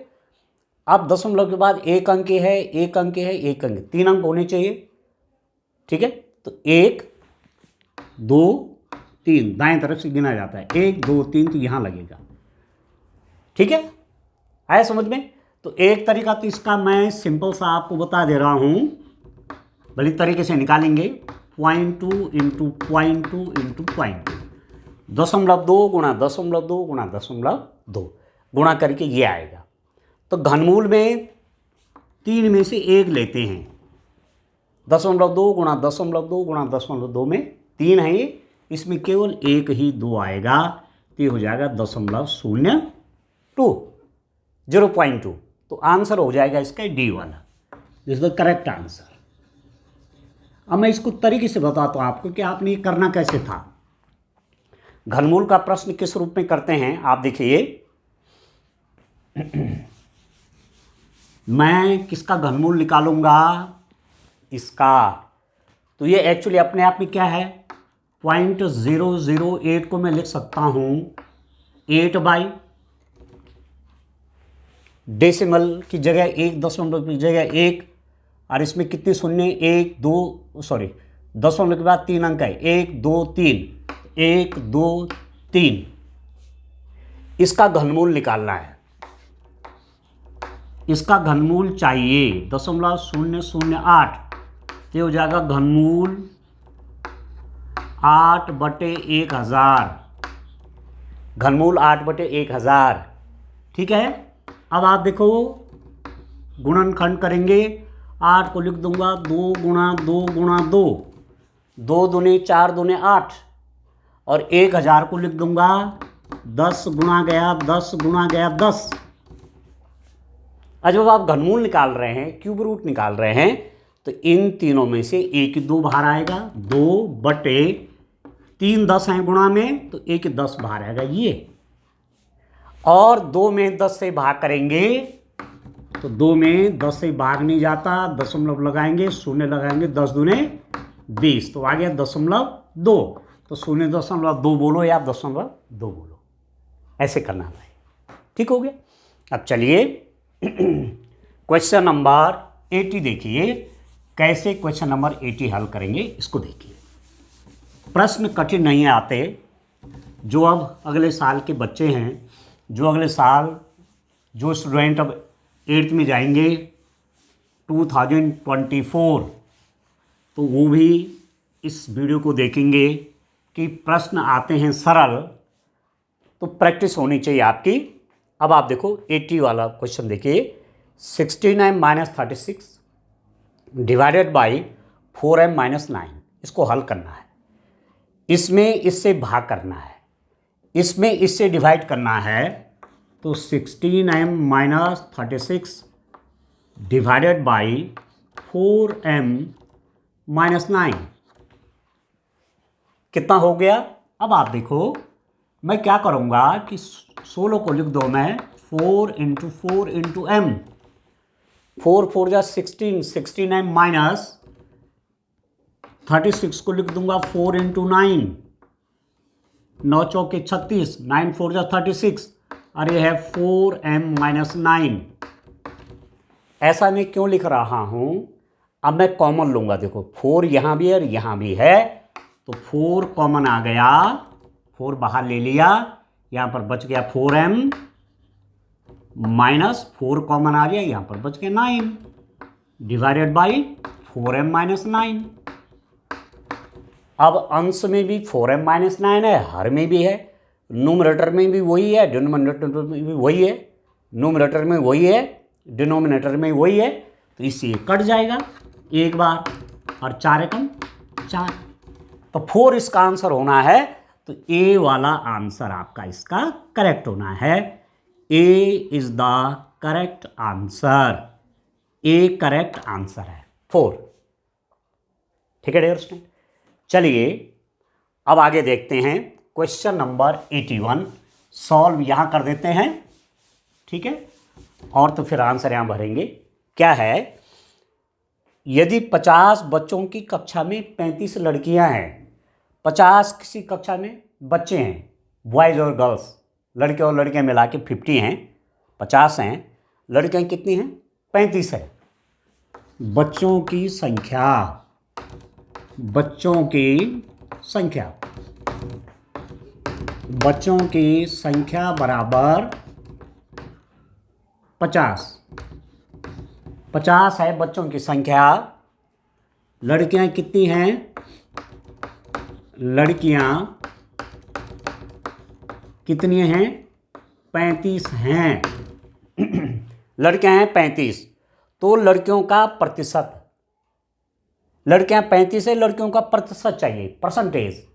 अब दशमलव के बाद एक अंक है, एक अंक है, एक अंक, 3 अंक होने चाहिए, ठीक है। तो 1 2 3 दाएं तरफ से गिना जाता है, 1 2 3, तो यहां लगेगा, ठीक है, आया समझ में। तो एक तरीका तो इसका मैं सिंपल सा आपको बता दे रहा हूं, भली तरीके से निकालेंगे, 0.2 इंटू 0.2 इंटू 0.2, 0.2 गुणा 0.2 गुणा 0.2 गुणा करके ये आएगा। तो घनमूल में 3 में से 1 लेते हैं, 0.2 गुणा 0.2 गुणा 0.2 में 3 है, इसमें केवल एक ही 2 आएगा, तो ये हो जाएगा 0.02, 0.2। तो आंसर हो जाएगा इसका डी वाला, this is the correct answer. अब मैं इसको तरीके से बताता हूँ आपको कि आपने ये करना कैसे था। घनमूल का प्रश्न किस रूप में करते हैं आप देखिए। मैं किसका घनमूल निकालूंगा, इसका। तो ये एक्चुअली अपने आप में क्या है, 0.008 को मैं लिख सकता हूं 8 बाई, डेसिमल की जगह 1, दशमलव की जगह 1, और इसमें कितने शून्य, 1 2 सॉरी दशमलव के बाद 3 अंक है, 1 2 3, 1 2 3। इसका घनमूल निकालना है, इसका घनमूल चाहिए 0.008, ये हो जाएगा घनमूल 8/1000, घनमूल 8/1000। ठीक है। अब आप देखो गुणनखंड करेंगे, 8 को लिख दूंगा 2 गुणा 2 गुणा 2, 2 दूने 4 दूने 8, और 1000 को लिख दूंगा 10 गुणा गया 10 गुणा गया 10। जब आप घनमूल निकाल रहे हैं, क्यूब रूट निकाल रहे हैं, तो इन तीनों में से एक 2 बाहर आएगा, 2/3 10 हैं गुणा में, तो एक 10 बाहर आएगा ये, और 2 में 10 से भाग करेंगे, तो 2 में 10 से भाग नहीं जाता, दशमलव लगाएंगे, शून्य लगाएंगे, 10 दूने 20, तो आ गया 0.2। तो 0.2 बोलो या 0.2 बोलो, ऐसे करना है। ठीक हो गया। अब चलिए क्वेश्चन नंबर 80 देखिए, कैसे क्वेश्चन नंबर 80 हल करेंगे इसको देखिए। प्रश्न कठिन नहीं आते। जो अब अगले साल के बच्चे हैं, जो अगले साल जो स्टूडेंट अब 8th में जाएंगे 2024, तो वो भी इस वीडियो को देखेंगे कि प्रश्न आते हैं सरल, तो प्रैक्टिस होनी चाहिए आपकी। अब आप देखो 80 वाला क्वेश्चन देखिए, 69 - 36 डिवाइडेड बाई 4m - 9, इसको हल करना है। इसमें इससे भाग करना है, इसमें इससे डिवाइड करना है, तो 16m - 36 डिवाइडेड बाई 4m - 9 कितना हो गया। अब आप देखो मैं क्या करूँगा कि 16 को लिख दो मैं 4 × 4 × m, 4 4 जा 16, 69 माइनस 36 को लिख दूंगा 4 × 9, 9 चौके 36, 9 4 जा 36, और ये है 4m - 9। ऐसा मैं क्यों लिख रहा हूँ, अब मैं कॉमन लूँगा। देखो 4 यहाँ भी है और यहाँ भी है, तो 4 कॉमन आ गया, 4 बाहर ले लिया, यहाँ पर बच गया 4m, माइनस 4 कॉमन आ गया, यहाँ पर बच गया 9, डिवाइडेड बाई 4m - 9। अब अंश में भी 4m - 9 है, हर में भी है, न्यूमरेटर में भी वही है, डिनोमिनेटर में भी वही है, न्यूमरेटर में वही है, डिनोमिनेटर में वही है, तो इससे कट जाएगा एक बार, और 4 एकम 4, तो 4 इसका आंसर होना है। तो ए वाला आंसर आपका इसका करेक्ट होना है। A is the correct answer, a correct answer है 4। ठीक है डियर स्टूडेंट, चलिए अब आगे देखते हैं क्वेश्चन नंबर 81 सॉल्व यहाँ कर देते हैं। ठीक है, और तो फिर आंसर यहाँ भरेंगे। क्या है, यदि 50 बच्चों की कक्षा में 35 लड़कियां हैं, 50 किसी कक्षा में बच्चे हैं, बॉयज़ और गर्ल्स, लड़के और लड़कियां मिला के 50 हैं, 50 हैं, लड़कियां कितनी हैं, 35 है। बच्चों की संख्या, बच्चों की संख्या, बच्चों की संख्या बराबर 50, 50 है बच्चों की संख्या। लड़कियां कितनी हैं, लड़कियां कितनी हैं, 35 हैं। लड़कियां हैं 35, तो लड़कियों का प्रतिशत, लड़कियां 35 है, लड़कियों का प्रतिशत चाहिए, परसेंटेज।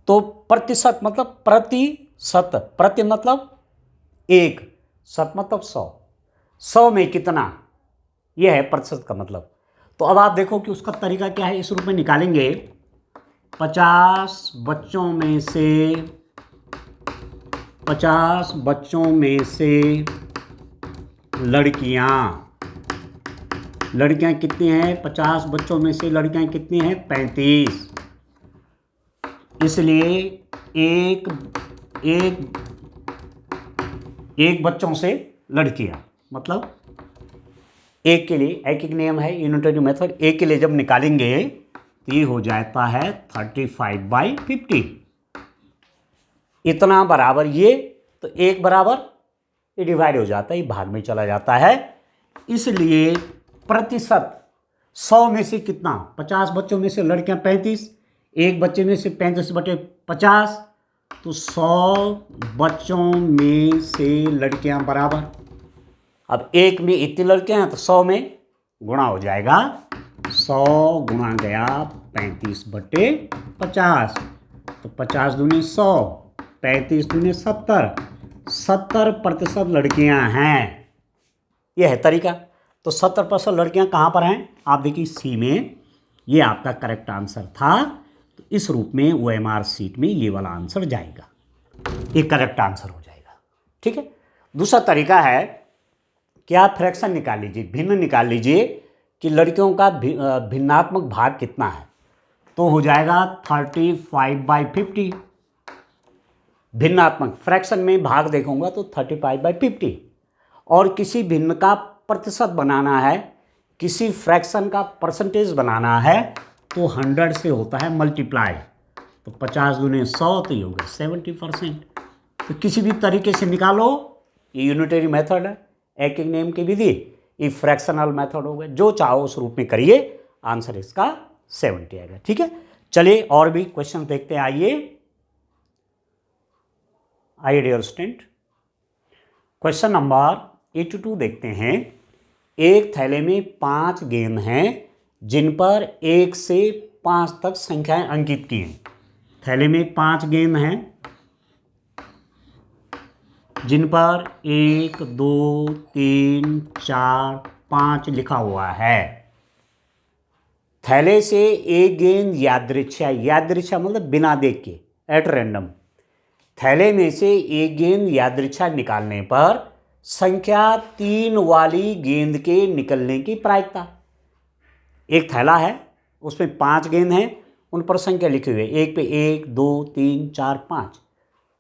तो प्रतिशत मतलब प्रतिशत, प्रति मतलब एक, शत मतलब 100, 100 में कितना, यह है प्रतिशत का मतलब। तो अब आप देखो कि उसका तरीका क्या है, इस रूप में निकालेंगे। 50 बच्चों में से 50 बच्चों में से लड़कियां कितनी हैं, 50 बच्चों में से लड़कियां कितनी हैं, 35। इसलिए एक एक एक बच्चों से लड़कियां, मतलब एक के लिए एक नियम है, यूनिटरी मेथड। एक के लिए जब निकालेंगे तो ये हो जाता है 35/50, इतना बराबर ये, तो एक बराबर ये डिवाइड हो जाता है, ये भाग में चला जाता है। इसलिए प्रतिशत 100 में से कितना, 50 बच्चों में से लड़कियां 35, एक बच्चे में से 35/50, तो 100 बच्चों में से लड़कियां बराबर, अब एक में इतनी लड़कियां हैं तो 100 में गुणा हो जाएगा, 100 गुणा गया 35/50, तो 50 दूनी 100, 35 दूनी 70, 70% लड़कियां हैं। यह है तरीका। तो 70% लड़कियां कहाँ पर हैं, आप देखिए सी में, ये आपका करेक्ट आंसर था। तो इस रूप में OMR शीट में ये वाला आंसर जाएगा, ये करेक्ट आंसर हो जाएगा। ठीक है। दूसरा तरीका है कि आप फ्रैक्शन निकाल लीजिए, भिन्न निकाल लीजिए कि लड़कियों का भिन्नात्मक भाग कितना है, तो हो जाएगा 35/50। भिन्नात्मक फ्रैक्शन में भाग देखूंगा तो 35/50। और किसी भिन्न का प्रतिशत बनाना है, किसी फ्रैक्शन का परसेंटेज बनाना है, तो 100 से होता है मल्टीप्लाई, तो 50 दूने 100, तो ये हो गया 70%। तो किसी भी तरीके से निकालो, ये यूनिटरी मेथड है, एक एक नेम की विधि, ये फ्रैक्शनल मेथड हो गए, जो चाहो उस रूप में करिए, आंसर इसका 70 आएगा। ठीक है। चलिए और भी क्वेश्चन देखते हैं, आइए डियर स्टूडेंट, क्वेश्चन नंबर 82 देखते हैं। एक थैले में 5 गेंद हैं जिन पर 1 से 5 तक संख्याएं अंकित की हैं। थैले में 5 गेंद हैं जिन पर 1 2 3 4 5 लिखा हुआ है। थैले से एक गेंद यादृच्छा मतलब बिना देख के, एट रैंडम, थैले में से एक गेंद यादृच्छा निकालने पर संख्या 3 वाली गेंद के निकलने की प्रायिकता। एक थैला है, उसमें 5 गेंद हैं, उन पर संख्या लिखी हुई है, एक पे 1 2 3 4 5।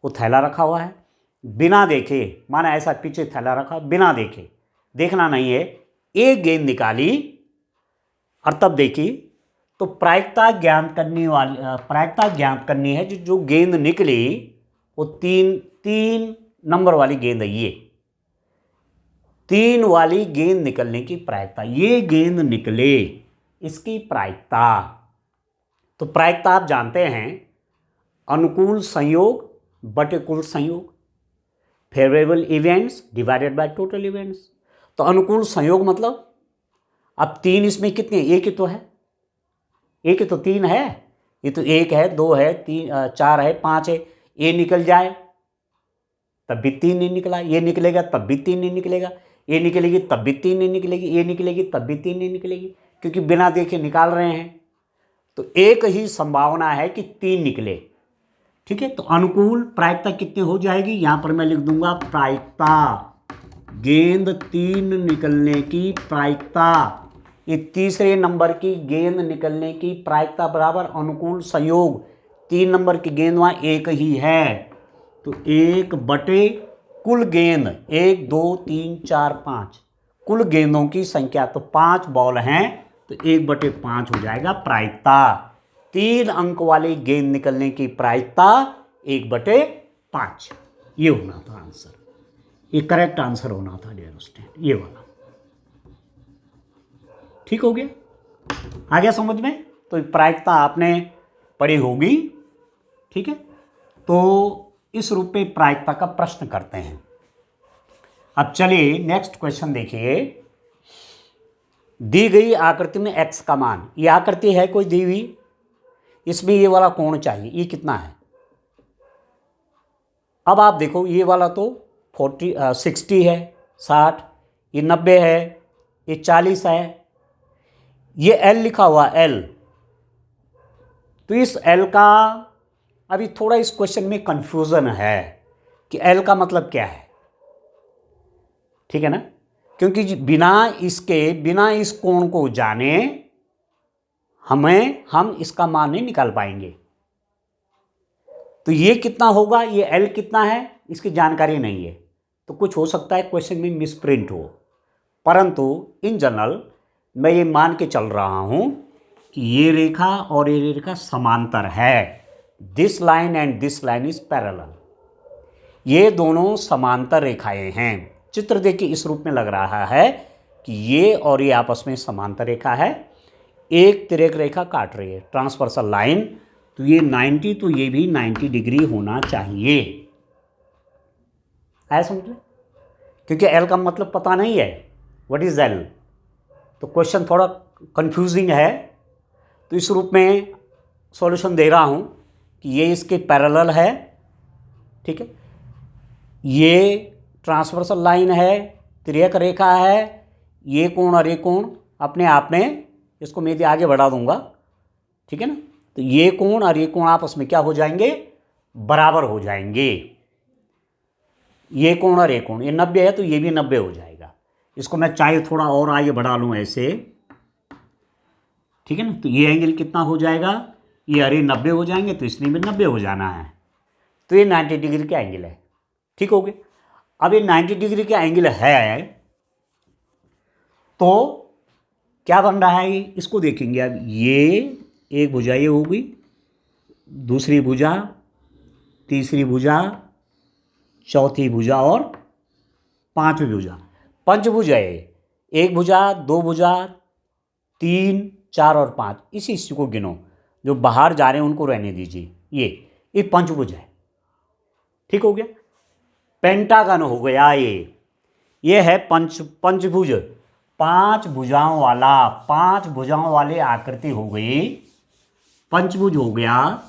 वो थैला रखा हुआ है, बिना देखे, माना ऐसा पीछे थैला रखा, बिना देखे, देखना नहीं है, एक गेंद निकाली और तब देखी, तो प्रायिकता ज्ञात करनी है, जो गेंद निकली वो तीन नंबर वाली गेंद है। ये 3 वाली गेंद निकलने की प्रायिकता, ये गेंद निकले, इसकी प्रायिकता। तो प्रायिकता आप जानते हैं, अनुकूल संयोग बटे कुल संयोग, favourable events divided by total events. तो अनुकूल संयोग मतलब, अब 3 इसमें कितने, एक ही तो है, एक ही तो 3 है, ये तो 1 है 2 है 3 4 है 5 है, ये निकल जाए तब भी 3 नहीं निकला, ये निकलेगा तब भी 3 नहीं निकलेगा, ये निकलेगी तब भी 3 नहीं निकलेगी, ये निकलेगी तब भी 3 नहीं निकलेगी, क्योंकि बिना देखे निकाल रहे हैं। तो एक ही संभावना है कि 3 निकले। ठीक है। तो अनुकूल प्रायिकता कितनी हो जाएगी, यहां पर मैं लिख दूंगा प्रायिकता, गेंद 3 निकलने की प्रायिकता, ये तीसरे नंबर की गेंद निकलने की प्रायिकता बराबर अनुकूल संयोग, 3 नंबर की गेंद वहां एक ही है, तो 1 बटे कुल गेंद, 1 2 3 4 5, कुल गेंदों की संख्या, तो 5 बॉल हैं, तो 1 बटे 5 हो जाएगा प्रायिकता। 3 अंक वाली गेंद निकलने की प्रायिकता 1 बटे 5, ये होना था आंसर, ये करेक्ट आंसर होना था डियर स्टूडेंट, ये वाला। ठीक हो गया, आ गया समझ में। तो प्रायिकता आपने पढ़ी होगी। ठीक है। तो इस रूप में प्रायिकता का प्रश्न करते हैं। अब चलिए नेक्स्ट क्वेश्चन देखिए। दी गई आकृति में x का मान, ये आकृति है कोई दी हुई, इसमें ये वाला कोण चाहिए, ये कितना है, अब आप देखो ये वाला तो 60 है, 60, ये 90 है, ये 40 है, ये L लिखा हुआ L। तो इस L का अभी थोड़ा इस क्वेश्चन में कंफ्यूजन है कि L का मतलब क्या है, ठीक है ना, क्योंकि बिना इस कोण को जाने हम इसका मान नहीं निकाल पाएंगे। तो ये कितना होगा, ये L कितना है, इसकी जानकारी नहीं है, तो कुछ हो सकता है क्वेश्चन में मिसप्रिंट हो, परंतु इन जनरल मैं ये मान के चल रहा हूं कि ये रेखा और ये रेखा समांतर है। This line and this line is parallel, ये दोनों समांतर रेखाएं हैं। चित्र देखिए इस रूप में लग रहा है कि ये और ये आपस में समांतर रेखा है, एक तिर्यक रेखा काट रही है, ट्रांसवर्सल लाइन। तो ये 90, तो ये भी 90 डिग्री होना चाहिए, ऐसा समझ लें, क्योंकि L का मतलब पता नहीं है, व्हाट इज L। तो क्वेश्चन थोड़ा कंफ्यूजिंग है, तो इस रूप में सॉल्यूशन दे रहा हूं कि ये इसके पैरेलल है, ठीक है, ये ट्रांसवर्सल लाइन है, तिर्यक रेखा है, ये कोण और ये कोण अपने आप में, इसको मैं आगे बढ़ा दूंगा, ठीक है ना। तो ये कोण और ये कोण आपस में क्या हो जाएंगे, बराबर हो जाएंगे। ये कोण और ये कोण, ये 90 है तो ये भी 90 हो जाएगा। इसको मैं चाहे थोड़ा और आगे बढ़ा लूँ ऐसे, ठीक है ना। तो ये एंगल कितना हो जाएगा, ये अरे 90 हो जाएंगे, तो इसलिए भी 90 हो जाना है। तो ये 90 डिग्री का एंगल है, ठीक हो गया। अब ये 90 डिग्री का एंगल है तो क्या बन रहा है, इसको देखेंगे। अब ये एक भुजा ये होगी, दूसरी भुजा, तीसरी भुजा, चौथी भुजा और पांचवी भुजा, पंचभुज है। एक भुजा, दो भुजा, 3, 4 और 5, इसी को गिनो, जो बाहर जा रहे हैं उनको रहने दीजिए। ये पंचभुज है, ठीक हो गया। पेंटागन हो गया ये है पंचभुज, 5 भुजाओं वाला, 5 भुजाओं वाली आकृति हो गई, पंचभुज हो गया।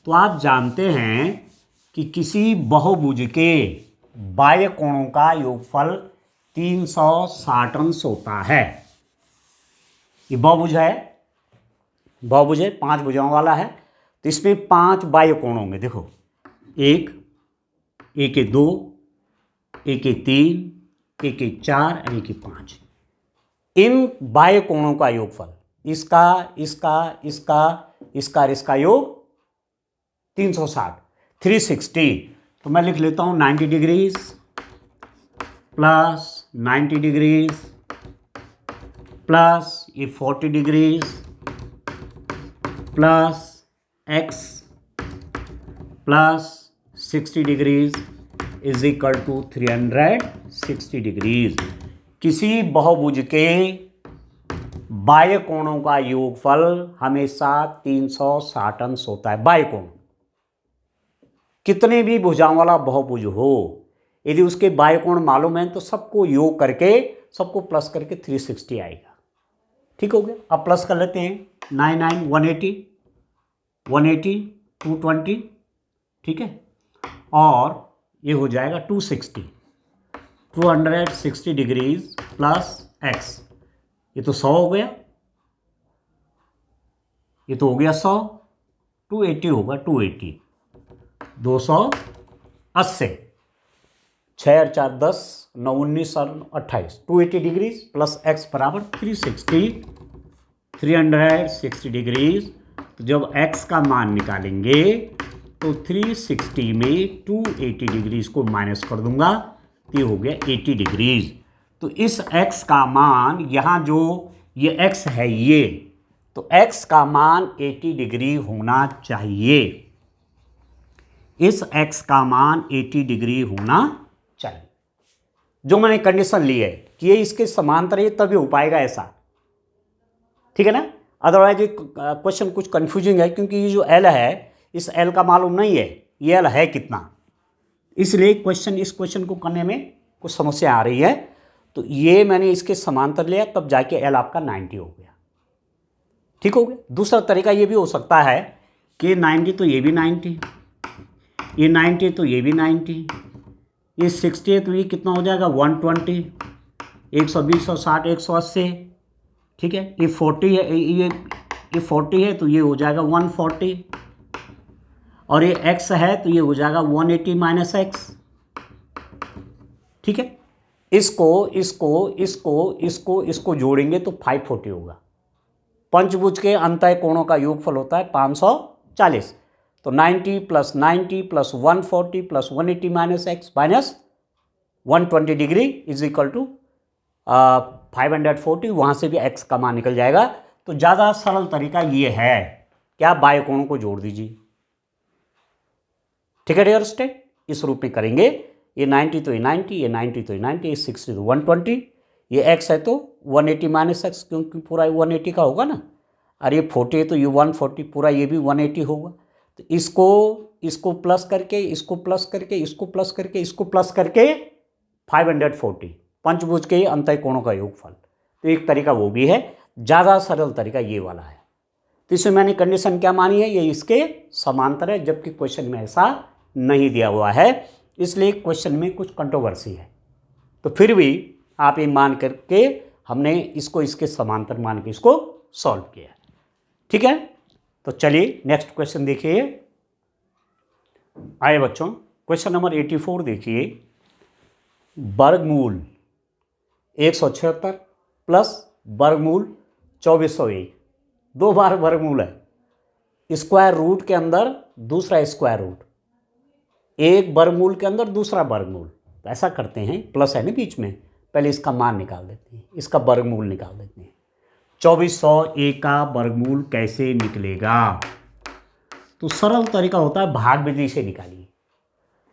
तो आप जानते हैं कि किसी बहुभुज के बाह्य कोणों का योगफल 360 अंश होता है। ये बहुभुज है, 5 भुजाओं वाला है, तो इसमें 5 बाह्य कोण होंगे। देखो, एक के 2, एक के 3, एक के 4 और एक के 5। इन बाह्य कोणों का योगफल, इसका और इसका योग 360, 360। तो मैं लिख लेता हूं 90 डिग्रीज प्लस 90 डिग्रीज प्लस ये 40 degrees plus x plus 60 degrees is equal to 360 degrees. किसी बहुभुज के बाह्य कोणों का योगफल हमेशा 360 अंश होता है। बाह्य कोण, कितने भी भुजाओं वाला बहुभुज हो, यदि उसके बाह्य कोण मालूम है तो सबको योग करके, सबको प्लस करके 360 आएगा, ठीक हो गया। अब प्लस कर लेते हैं, 99, 180, 220, ठीक है, और ये हो जाएगा 260 डिग्रीज प्लस x, ये तो 100 हो गया, ये तो हो गया 100, 280 होगा, 280, 280, 6 और 4 10, 9 19 और 28, 280 डिग्रीज प्लस x बराबर 360 डिग्रीज। तो जब x का मान निकालेंगे तो 360 में 280 डिग्रीज को माइनस कर दूंगा, ये हो गया 80 डिग्रीज। तो इस x का मान, यहाँ जो ये x है ये, तो x का मान 80 डिग्री होना चाहिए, इस x का मान 80 डिग्री होना चाहिए। जो मैंने कंडीशन ली है कि ये इसके समांतर है तभी हो पाएगा ऐसा, ठीक है ना। अदरवाइज क्वेश्चन कुछ कंफ्यूजिंग है, क्योंकि ये जो L है, इस L का मालूम नहीं है ये L है कितना, इसलिए इस क्वेश्चन को करने में कुछ समस्या आ रही है। तो ये मैंने इसके समांतर लिया, तब जाके L आपका 90 हो गया, ठीक हो गया। दूसरा तरीका ये भी हो सकता है कि 90 तो ये भी 90, ये 90 तो ये भी 90, ये 60 है तो ये कितना हो जाएगा 120, 120 और 60 180, ठीक है। ये 40 है, ये 40 है तो ये हो जाएगा 140, और ये x है तो ये हो जाएगा 180 माइनस एक्स, ठीक है। इसको जोड़ेंगे तो 540 होगा। पंचभुज के अंतः कोणों का योगफल होता है 540, तो 90 plus 90 plus 140 plus 180 minus X minus 120 degree is equal to 540, वहाँ से भी x का मान निकल जाएगा। तो ज़्यादा सरल तरीका ये है कि आप बाह्य कोणों को जोड़ दीजिए, ठीक है डियर स्टूडेंट। इस रूप में करेंगे, ये 90 तो ये 90, ये 90 तो ये 90, ये 60 तो 120, ये x है तो 180 माइनस एक्स, क्योंकि पूरा 180 का होगा ना, और ये 40 है तो ये 140, पूरा ये भी 180 होगा। तो इसको प्लस करके, इसको प्लस करके, इसको प्लस करके, इसको प्लस करके 540, पंचभुज के अंतः कोणों का योगफल। तो एक तरीका वो भी है, ज़्यादा सरल तरीका ये वाला है। तो इसमें मैंने कंडीशन क्या मानी है, ये इसके समांतर है, जबकि क्वेश्चन में ऐसा नहीं दिया हुआ है, इसलिए क्वेश्चन में कुछ कंट्रोवर्सी है। तो फिर भी आप ये मान करके हमने इसको इसके समांतर मान के इसको सॉल्व किया, ठीक है। तो चलिए नेक्स्ट क्वेश्चन देखिए। आए बच्चों, क्वेश्चन नंबर 84 देखिए। वर्गमूल 176 प्लस वर्गमूल 2401, दो बार वर्गमूल है। स्क्वायर रूट के अंदर दूसरा स्क्वायर रूट, एक वर्गमूल के अंदर दूसरा वर्गमूल। तो ऐसा करते हैं, प्लस है ना बीच में, पहले इसका मान निकाल देते हैं, इसका वर्गमूल निकाल देते हैं। 2401 का वर्गमूल कैसे निकलेगा? तो सरल तरीका होता है भाग विधि से निकालिए।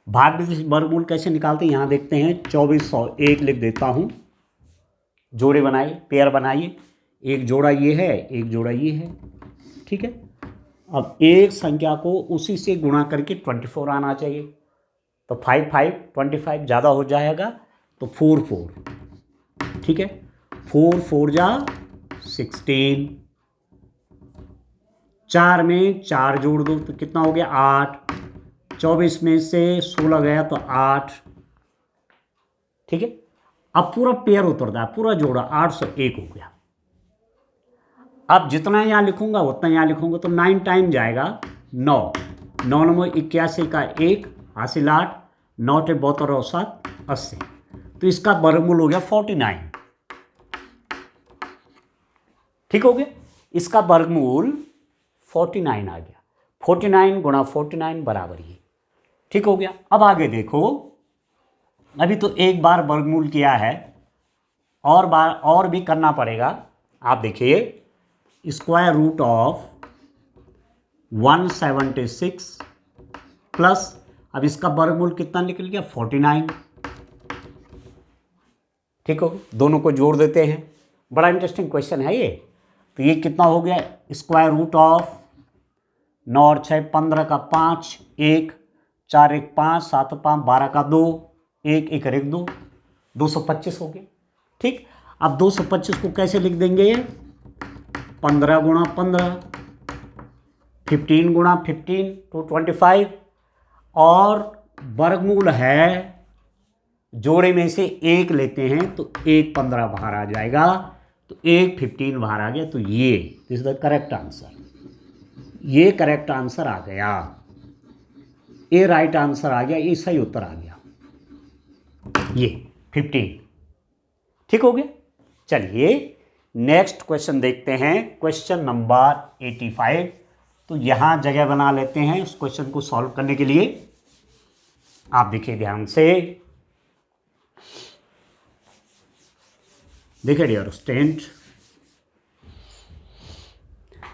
भाग विधि से वर्गमूल कैसे निकालते हैं यहाँ देखते हैं। 2401 लिख देता हूँ, जोड़े बनाइए, पेयर बनाइए, एक जोड़ा ये है, एक जोड़ा ये है, ठीक है। अब एक संख्या को उसी से गुणा करके 24 आना चाहिए, तो 5 5 25 ज़्यादा हो जाएगा, तो 4 4, ठीक है। 4 4 जा 16, 4 में 4 जोड़ दो तो कितना हो गया 8, 24 में से 16 गया तो 8, ठीक है। अब पूरा पेयर उतरता है, पूरा जोड़ा 801 हो गया। अब जितना यहाँ लिखूंगा उतना यहाँ लिखूंगा, तो 9 टाइम जाएगा 9, 9 9 81 का 1 हासिल 8, 9 टे 72 और 7 80, तो इसका वर्गमूल हो गया 49, ठीक हो गया। इसका वर्गमूल 49 आ गया, 49 गुणा 49 बराबर ये, ठीक हो गया। अब आगे देखो, अभी तो एक बार वर्गमूल किया है, और बार और भी करना पड़ेगा। आप देखिए, स्क्वायर रूट ऑफ 176 प्लस, अब इसका वर्गमूल कितना निकल गया 49, ठीक हो। दोनों को जोड़ देते हैं, बड़ा इंटरेस्टिंग क्वेश्चन है ये। तो ये कितना हो गया, स्क्वायर रूट ऑफ 9 और 6 15 का 5, 1 4 1 5 7 5 12 का 2, 1 1 1 2, 225 हो गया, ठीक। अब 225 को कैसे लिख देंगे, 15 गुणा 15, 15 गुणा 15 तो 25, और वर्गमूल है, जोड़े में से एक लेते हैं तो 1 15 बाहर आ जाएगा, तो 1 15 बाहर आ गया। तो ये this is the correct answer, ये करेक्ट आंसर आ गया, ये राइट आंसर आ गया, ये सही उत्तर आ गया, ये 15, ठीक हो गया। चलिए नेक्स्ट क्वेश्चन देखते हैं, क्वेश्चन नंबर 85। तो यहाँ जगह बना लेते हैं इस क्वेश्चन को सॉल्व करने के लिए। आप देखिए ध्यान से, देखिए डियर स्टूडेंट,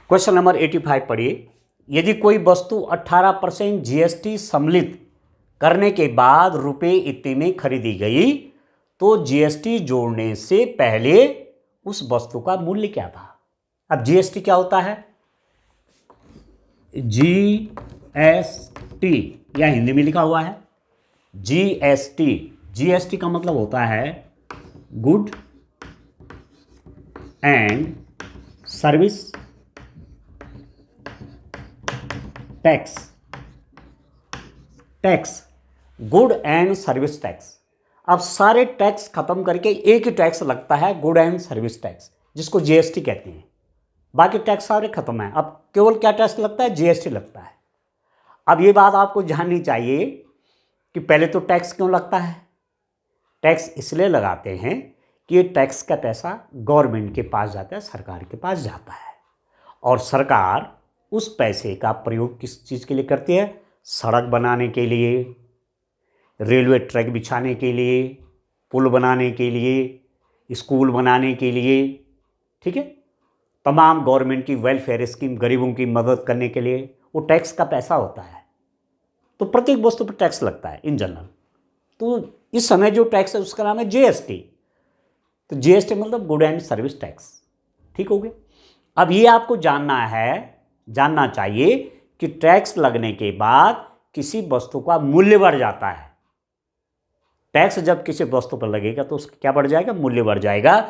क्वेश्चन नंबर 85 पढ़िए। यदि कोई वस्तु 18% जीएसटी सम्मिलित करने के बाद रुपये इतने में खरीदी गई, तो जीएसटी जोड़ने से पहले उस वस्तु का मूल्य क्या था? अब जीएसटी क्या होता है? जीएसटी, या हिंदी में लिखा हुआ है जीएसटी। जीएसटी का मतलब होता है good and service tax, tax, good and service tax. अब सारे टैक्स खत्म करके एक ही टैक्स लगता है, गुड एंड सर्विस टैक्स, जिसको जीएसटी कहते हैं। बाकी टैक्स सारे खत्म हैं, अब केवल क्या टैक्स लगता है, जीएसटी लगता है। अब ये बात आपको जाननी चाहिए कि पहले तो टैक्स क्यों लगता है। टैक्स इसलिए लगाते हैं कि ये टैक्स का पैसा गवर्नमेंट के पास जाता है, सरकार के पास जाता है, और सरकार उस पैसे का प्रयोग किस चीज़ के लिए करती है, सड़क बनाने के लिए, रेलवे ट्रैक बिछाने के लिए, पुल बनाने के लिए, स्कूल बनाने के लिए, ठीक है, तमाम गवर्नमेंट की वेलफेयर स्कीम, गरीबों की मदद करने के लिए वो टैक्स का पैसा होता है। तो प्रत्येक वस्तु पर टैक्स लगता है इन जनरल। तो इस समय जो टैक्स है उसका नाम है जीएसटी। तो जीएसटी मतलब गुड एंड सर्विस टैक्स, ठीक हो गया। अब ये आपको जानना चाहिए कि टैक्स लगने के बाद किसी वस्तु का मूल्य बढ़ जाता है। टैक्स जब किसी वस्तु पर लगेगा तो उसका क्या बढ़ जाएगा, मूल्य बढ़ जाएगा।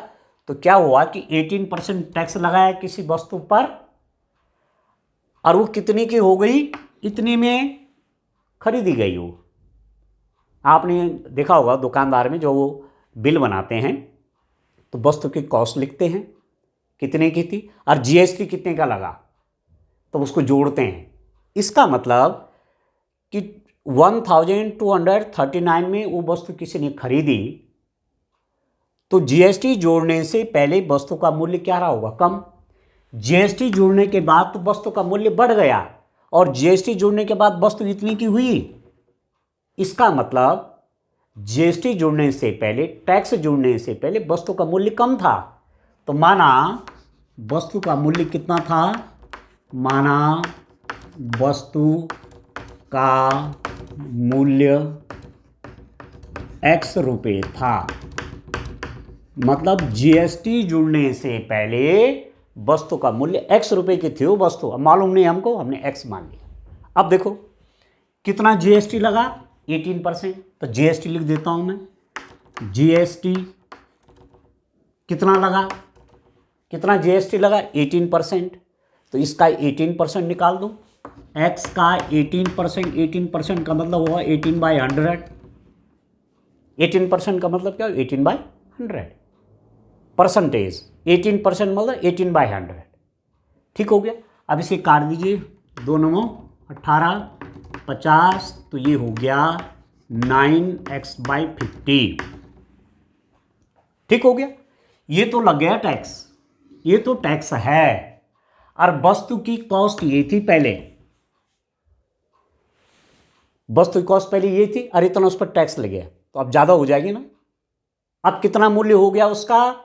तो क्या हुआ कि 18% टैक्स लगाया किसी वस्तु पर, और वो कितने की हो गई, इतने में खरीदी गई हो। आपने देखा होगा दुकानदार में जो वो बिल बनाते हैं तो वस्तु की कॉस्ट लिखते हैं कितने की थी और जीएसटी कितने का लगा, तो उसको जोड़ते हैं। इसका मतलब कि 1239 में वो वस्तु किसी ने खरीदी, तो जीएसटी जोड़ने से पहले वस्तु का मूल्य क्या रहा होगा, कम। जीएसटी जोड़ने के बाद तो वस्तु का मूल्य बढ़ गया, और जीएसटी जोड़ने के बाद वस्तु इतनी की हुई। इसका मतलब जीएसटी जुड़ने से पहले, टैक्स जुड़ने से पहले वस्तु का मूल्य कम था। तो माना वस्तु का मूल्य कितना था, माना वस्तु का मूल्य x रुपये था। मतलब जीएसटी जुड़ने से पहले वस्तु का मूल्य x रुपये की थी वो वस्तु, अब मालूम नहीं हमको, हमने x मान लिया। अब देखो कितना जीएसटी लगा, 18%। तो जीएसटी लिख देता हूं मैं, जीएसटी कितना लगा, कितना जीएसटी लगा, 18%। तो इसका 18% निकाल दो, x का 18%, 18% का मतलब हुआ 18/100। 18% का मतलब क्या, 18/100 परसेंटेज। 18% मतलब 18/100, ठीक हो गया। अब इसे काट दीजिए, 2 9 18, 50, तो ये हो गया 9x/50, ठीक हो गया। ये तो लग गया टैक्स, ये तो टैक्स है। और वस्तु की कॉस्ट ये थी पहले, वस्तु की कॉस्ट पहले ये थी, और इतना उस पर टैक्स लग गया, तो अब ज्यादा हो जाएगी ना। अब कितना मूल्य हो गया उसका,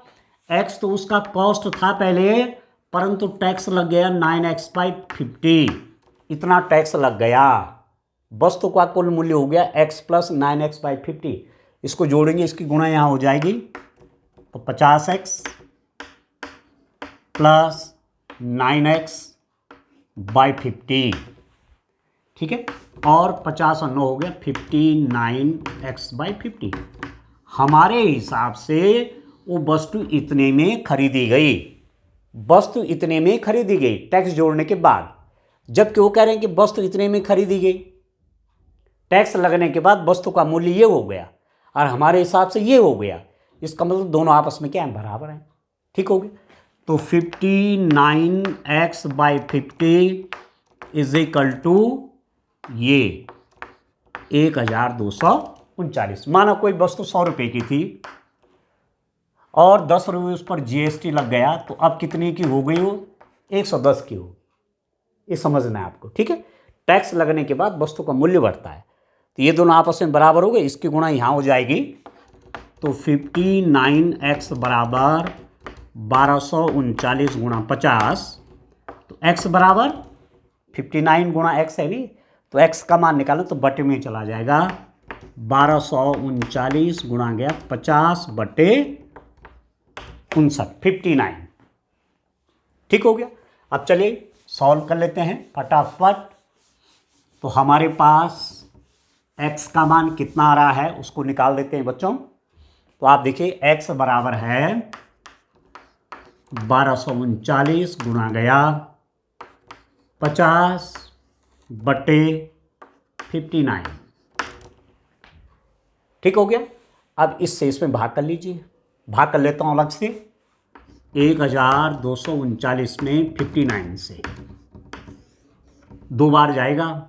x तो उसका कॉस्ट था पहले, परंतु टैक्स लग गया 9x/50, इतना टैक्स लग गया। वस्तु का कुल मूल्य हो गया x + 9x/50। इसको जोड़ेंगे, इसकी गुणा यहां हो जाएगी, तो 50x + 9x/50, ठीक है। और 50 और 9 हो गया 59x/50। हमारे हिसाब से वो वस्तु इतने में खरीदी गई, वस्तु इतने में खरीदी गई टैक्स जोड़ने के बाद। जबकि वो कह रहे हैं कि वस्तु इतने में खरीदी गई, टैक्स लगने के बाद वस्तु का मूल्य ये हो गया, और हमारे हिसाब से ये हो गया। इसका मतलब दोनों आपस में क्या है, बराबर हैं, ठीक हो गया। तो 59x/50 = ये 1239। माना कोई वस्तु 100 रुपये की थी और 10 रुपये उस पर जीएसटी लग गया, तो अब कितने की हो गई, वो 110 की हो। ये समझना है आपको, ठीक है। टैक्स लगने के बाद वस्तु का मूल्य बढ़ता है, तो ये दोनों आपस में बराबर हो गए, इसकी गुणा यहाँ हो जाएगी। तो 59x बराबर 1239 गुणा 50, तो x बराबर 59 गुणा x है नहीं, तो x का मान निकालें तो बटे में चला जाएगा, 1239 गुणा गया 50/59, 59, ठीक हो गया। अब चलिए सॉल्व कर लेते हैं फटाफट। तो हमारे पास x का मान कितना आ रहा है उसको निकाल देते हैं बच्चों। तो आप देखिए x बराबर है 1239 गुणा गया 50/59, ठीक हो गया। अब इससे इसमें भाग कर लीजिए, भाग कर लेता हूँ अलग से। 1239 में 59 से 2 बार जाएगा,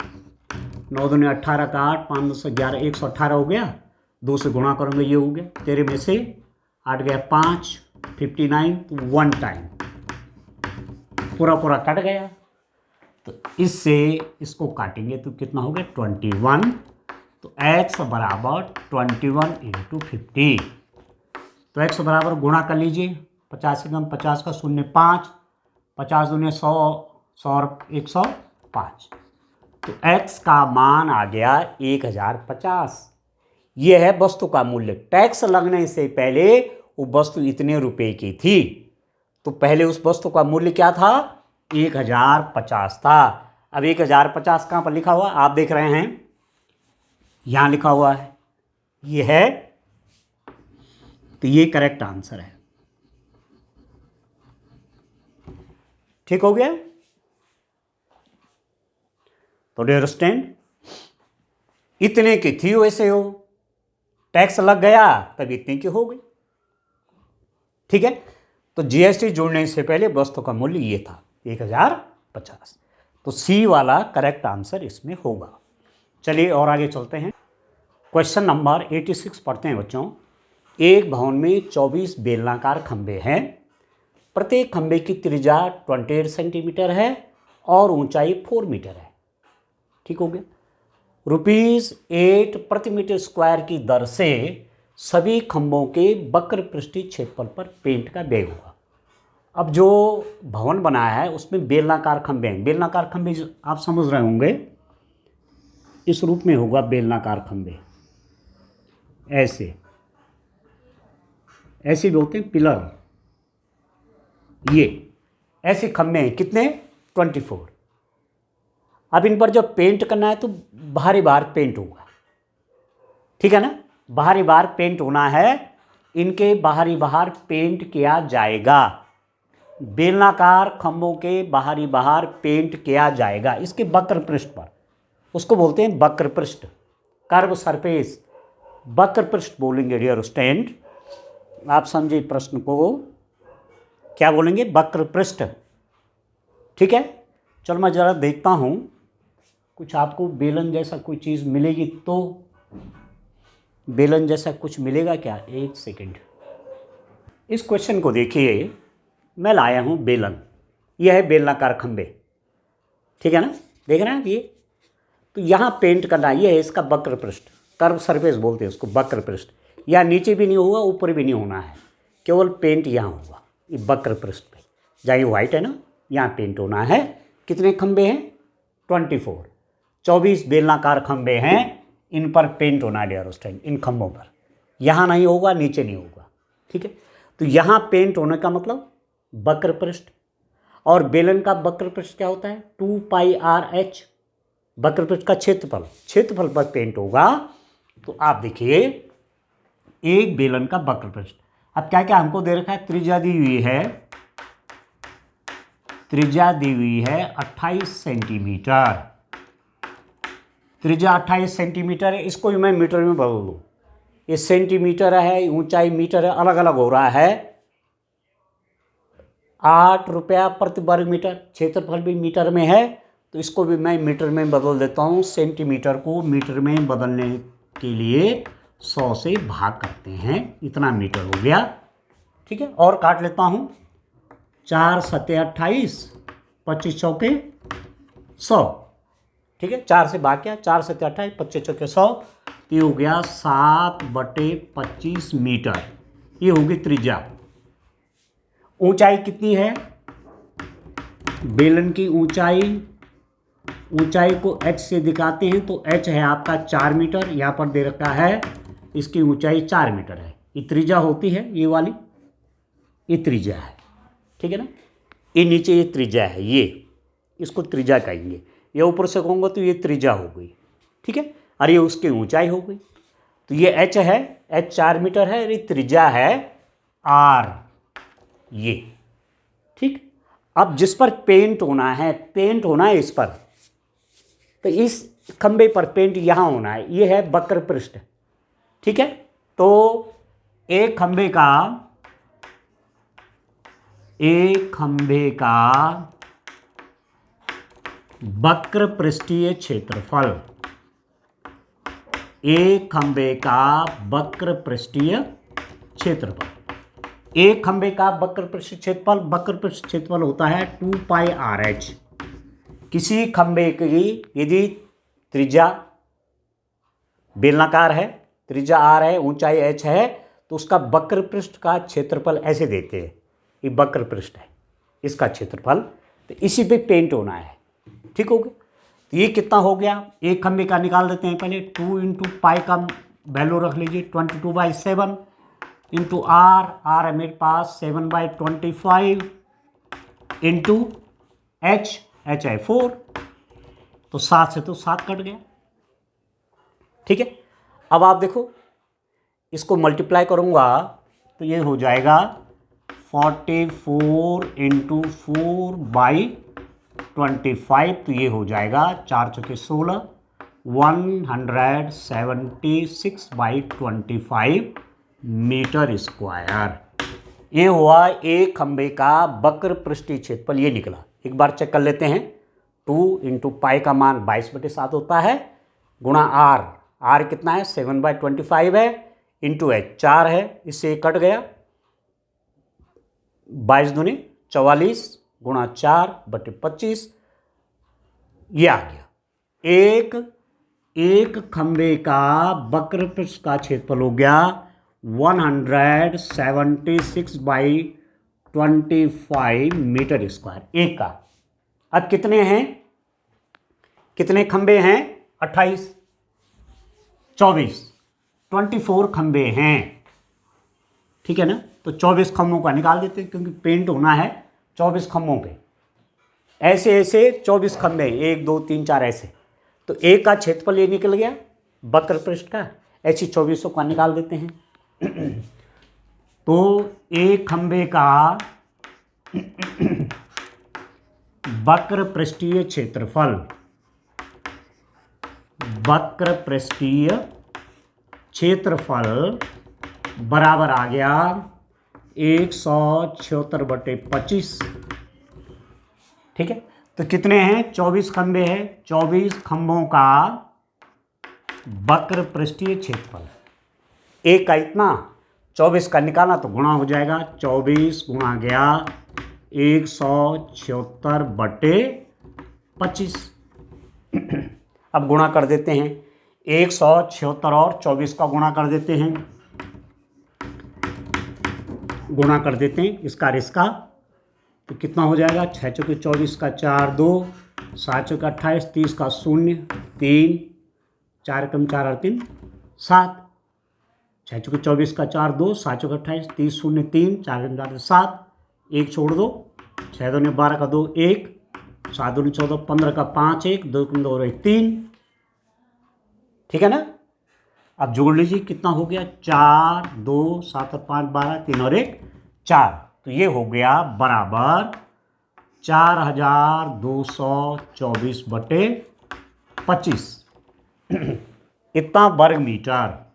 9 दूनी 18 का 8, 5 10 11, 118 हो गया। 2 से गुणा करूँगा, ये हो गया। तेरे में से 8 गया 5, 59 1 टाइम पूरा पूरा कट गया। तो इससे इसको काटेंगे तो कितना हो गया 21। तो x बराबर 21 × 50। तो x बराबर गुणा कर लीजिए, 50 से कम 50 का 0 5, 50 दूनी 100, 100 और 105। तो x का मान आ गया 1050। यह है वस्तु का मूल्य। टैक्स लगने से पहले वो वस्तु इतने रुपए की थी, तो पहले उस वस्तु का मूल्य क्या था 1050 था। अब 1050 कहाँ पर लिखा हुआ आप देख रहे हैं, यहाँ लिखा हुआ है, ये है। तो ये करेक्ट आंसर है। ठीक हो गया। तो डू यू अंडरस्टैंड, इतने की थी वैसे हो, टैक्स लग गया तब इतने की हो गई। ठीक है। तो जीएसटी जोड़ने से पहले वस्तु का मूल्य ये था 1050। तो सी वाला करेक्ट आंसर इसमें होगा। चलिए और आगे चलते हैं। क्वेश्चन नंबर 86 पढ़ते हैं बच्चों। एक भवन में 24 बेलनाकार खंभे हैं। प्रत्येक खंभे की त्रिज्या 28 सेंटीमीटर है और ऊंचाई 4 मीटर है। ठीक हो गया। ₹8 प्रति मीटर स्क्वायर की दर से सभी खंभों के वक्र पृष्ठीय क्षेत्रफल पर पेंट का व्यय होगा। अब जो भवन बनाया है उसमें बेलनाकार खंभे हैं। बेलनाकार खंभे आप समझ रहे होंगे, इस रूप में होगा बेलनाकार खंभे, ऐसे ऐसे भी होते हैं पिलर। ये ऐसे खंभे हैं, कितने 24। अब इन पर जब पेंट करना है तो बाहरी बाहर पेंट होगा। ठीक है ना, बाहरी बाहर पेंट होना है। इनके बाहरी बाहर पेंट किया जाएगा। बेलनाकार खंभों के बाहरी बाहर पेंट किया जाएगा इसके वक्र पृष्ठ पर। उसको बोलते हैं वक्र पृष्ठ, कर्व सरफेस। वक्र पृष्ठ बोलेंगे डियर स्टूडेंट। आप समझिए प्रश्न को, क्या बोलेंगे वक्र पृष्ठ। ठीक है। चलो मैं जरा देखता हूँ कुछ आपको बेलन जैसा कोई चीज़ मिलेगी तो। बेलन जैसा कुछ मिलेगा क्या, एक सेकंड। इस क्वेश्चन को देखिए, मैं लाया हूँ बेलन। यह है बेलनाकार खंभे। ठीक है ना, देख रहे हैं ये। तो यहाँ पेंट करना है, ये है इसका वक्र पृष्ठ, कर्व सरफेस बोलते हैं उसको, वक्र पृष्ठ। या नीचे भी नहीं होगा ऊपर भी नहीं होना है, केवल पेंट यहाँ होगा ये वक्र पृष्ठ पे। जहाँ ये व्हाइट है ना, यहाँ पेंट होना है। कितने खंभे हैं 24, 24 बेलनाकार खंभे हैं। इन पर पेंट होना है डियर स्टूडेंट, इन खंभों पर। यहाँ नहीं होगा, नीचे नहीं होगा। ठीक है। तो यहाँ पेंट होने का मतलब वक्र पृष्ठ। और बेलन का वक्र पृष्ठ क्या होता है 2πr/h, वक्र पृष्ठ का क्षेत्रफल। क्षेत्रफल पर पेंट होगा। तो आप देखिए एक बेलन का वक्र पृष्ठ। अब क्या क्या हमको दे रखा है, त्रिज्या दी हुई है, त्रिज्या दी हुई है 28 सेंटीमीटर। त्रिज्या 28 सेंटीमीटर है। इसको भी मैं मीटर में बदल दूँ, ये सेंटीमीटर है, ऊंचाई मीटर है, अलग अलग हो रहा है। 8 रुपया प्रति वर्ग मीटर। क्षेत्रफल भी मीटर में है, तो इसको भी मैं मीटर में बदल देता हूँ। सेंटीमीटर को मीटर में बदलने के लिए 100 से भाग करते हैं, इतना मीटर हो गया। ठीक है। और काट लेता हूँ, 4 7 28, 25 चौके 100। ठीक है, 4 से भाग किया, 4 7 28, 25 चौके 100। ये हो गया 7/25 मीटर। ये होगी त्रिज्या। ऊंचाई कितनी है बेलन की, ऊंचाई को h से दिखाते हैं तो h है आपका 4 मीटर। यहाँ पर दे रखा है इसकी ऊंचाई 4 मीटर है। ये त्रिज्या होती है, ये वाली ये त्रिज्या है। ठीक है ना, ये नीचे ये त्रिज्या है, ये इसको त्रिज्या कहेंगे। ये ऊपर से कहूँगा तो ये त्रिज्या हो गई। ठीक है। और ये उसकी ऊंचाई हो गई। तो ये h है, h 4 मीटर है, ये त्रिज्या है r, ये। ठीक। अब जिस पर पेंट होना है, पेंट होना है इस पर, तो इस खंबे पर पेंट यहाँ होना है। ये है वक्र पृष्ठ, ठीक है। तो एक खंभे का वक्र पृष्ठीय क्षेत्रफल, एक खंभे का वक्र पृष्ठीय क्षेत्रफल, एक खंभे का वक्र पृष्ठीय क्षेत्रफल होता है 2 पाई आर एच। किसी खंभे की यदि त्रिज्या बेलनाकार है, त्रिज्या आर है, ऊंचाई एच है, तो उसका वक्र पृष्ठ का क्षेत्रफल ऐसे देते हैं, ये वक्र पृष्ठ है, इसका क्षेत्रफल, तो इसी पे पेंट होना है। ठीक हो गया। तो ये कितना हो गया, एक खंभे का निकाल देते हैं पहले। 2 इंटू पाई का वैल्यू रख लीजिए 22/7 इंटू आर है मेरे पास 7/25 इंटू एच है 4, तो 7 से तो 7 कट गया। ठीक है। अब आप देखो, इसको मल्टीप्लाई करूंगा तो ये हो जाएगा 44 इंटू 4/25, तो ये हो जाएगा 4 चौके 16, 176/25 मीटर स्क्वायर। ये हुआ एक खंभे का वक्र पृष्ठीय क्षेत्रफल, ये निकला। एक बार चेक कर लेते हैं। 2 इंटू पाई का मान 22/7 होता है, गुणा आर कितना है 7/25 है, इंटू एच 4 है, इससे कट गया, 22 दूनी 44 गुणा 4/25, ये आ गया। एक खंभे का वक्र पृष्ठ का क्षेत्रफल हो गया 176/25 मीटर स्क्वायर, एक का। अब कितने हैं, कितने खंभे हैं, 28, 24 खंभे हैं। ठीक है ना। तो 24 खंभों का निकाल देते हैं, क्योंकि पेंट होना है 24 खंभों पे। ऐसे 24 खंभे, 1 2 3 4 ऐसे, तो एक का क्षेत्रफल ये निकल गया वक्र पृष्ठ का। ऐसी 24 का निकाल देते हैं। तो एक खंभे का वक्र पृष्ठीय क्षेत्रफल, वक्र पृष्ठीय क्षेत्रफल बराबर आ गया 176/25। ठीक है। तो कितने हैं, 24 खंभे हैं, 24 खंभों का वक्र पृष्ठीय क्षेत्रफल। एक का इतना, 24 का निकाला तो गुणा हो जाएगा, 24 गुणा गया 176/25। अब गुणा कर देते हैं, 176 और 24 का गुणा कर देते हैं, गुणा कर देते हैं इसका और इसका, तो कितना हो जाएगा, 6 चौके 24 का 4 2, 7 चौके 28, 30 का 0 3, 4 कम 4 और 3 7, 6 चौके 24 का 4 2, 7 चौके 28, 30 0 3, 4 कम 4 7, 1 छोड़ दो, 6 दूनी 12 का 2 1, 7 दूनी 14, 15 का 5 1, 2 कम 2 और 1 3। ठीक है ना। अब जोड़ लीजिए कितना हो गया, 4 2 7 और 5 12, 3 और 1 4, तो ये हो गया बराबर 4224/25 इतना वर्ग मीटर।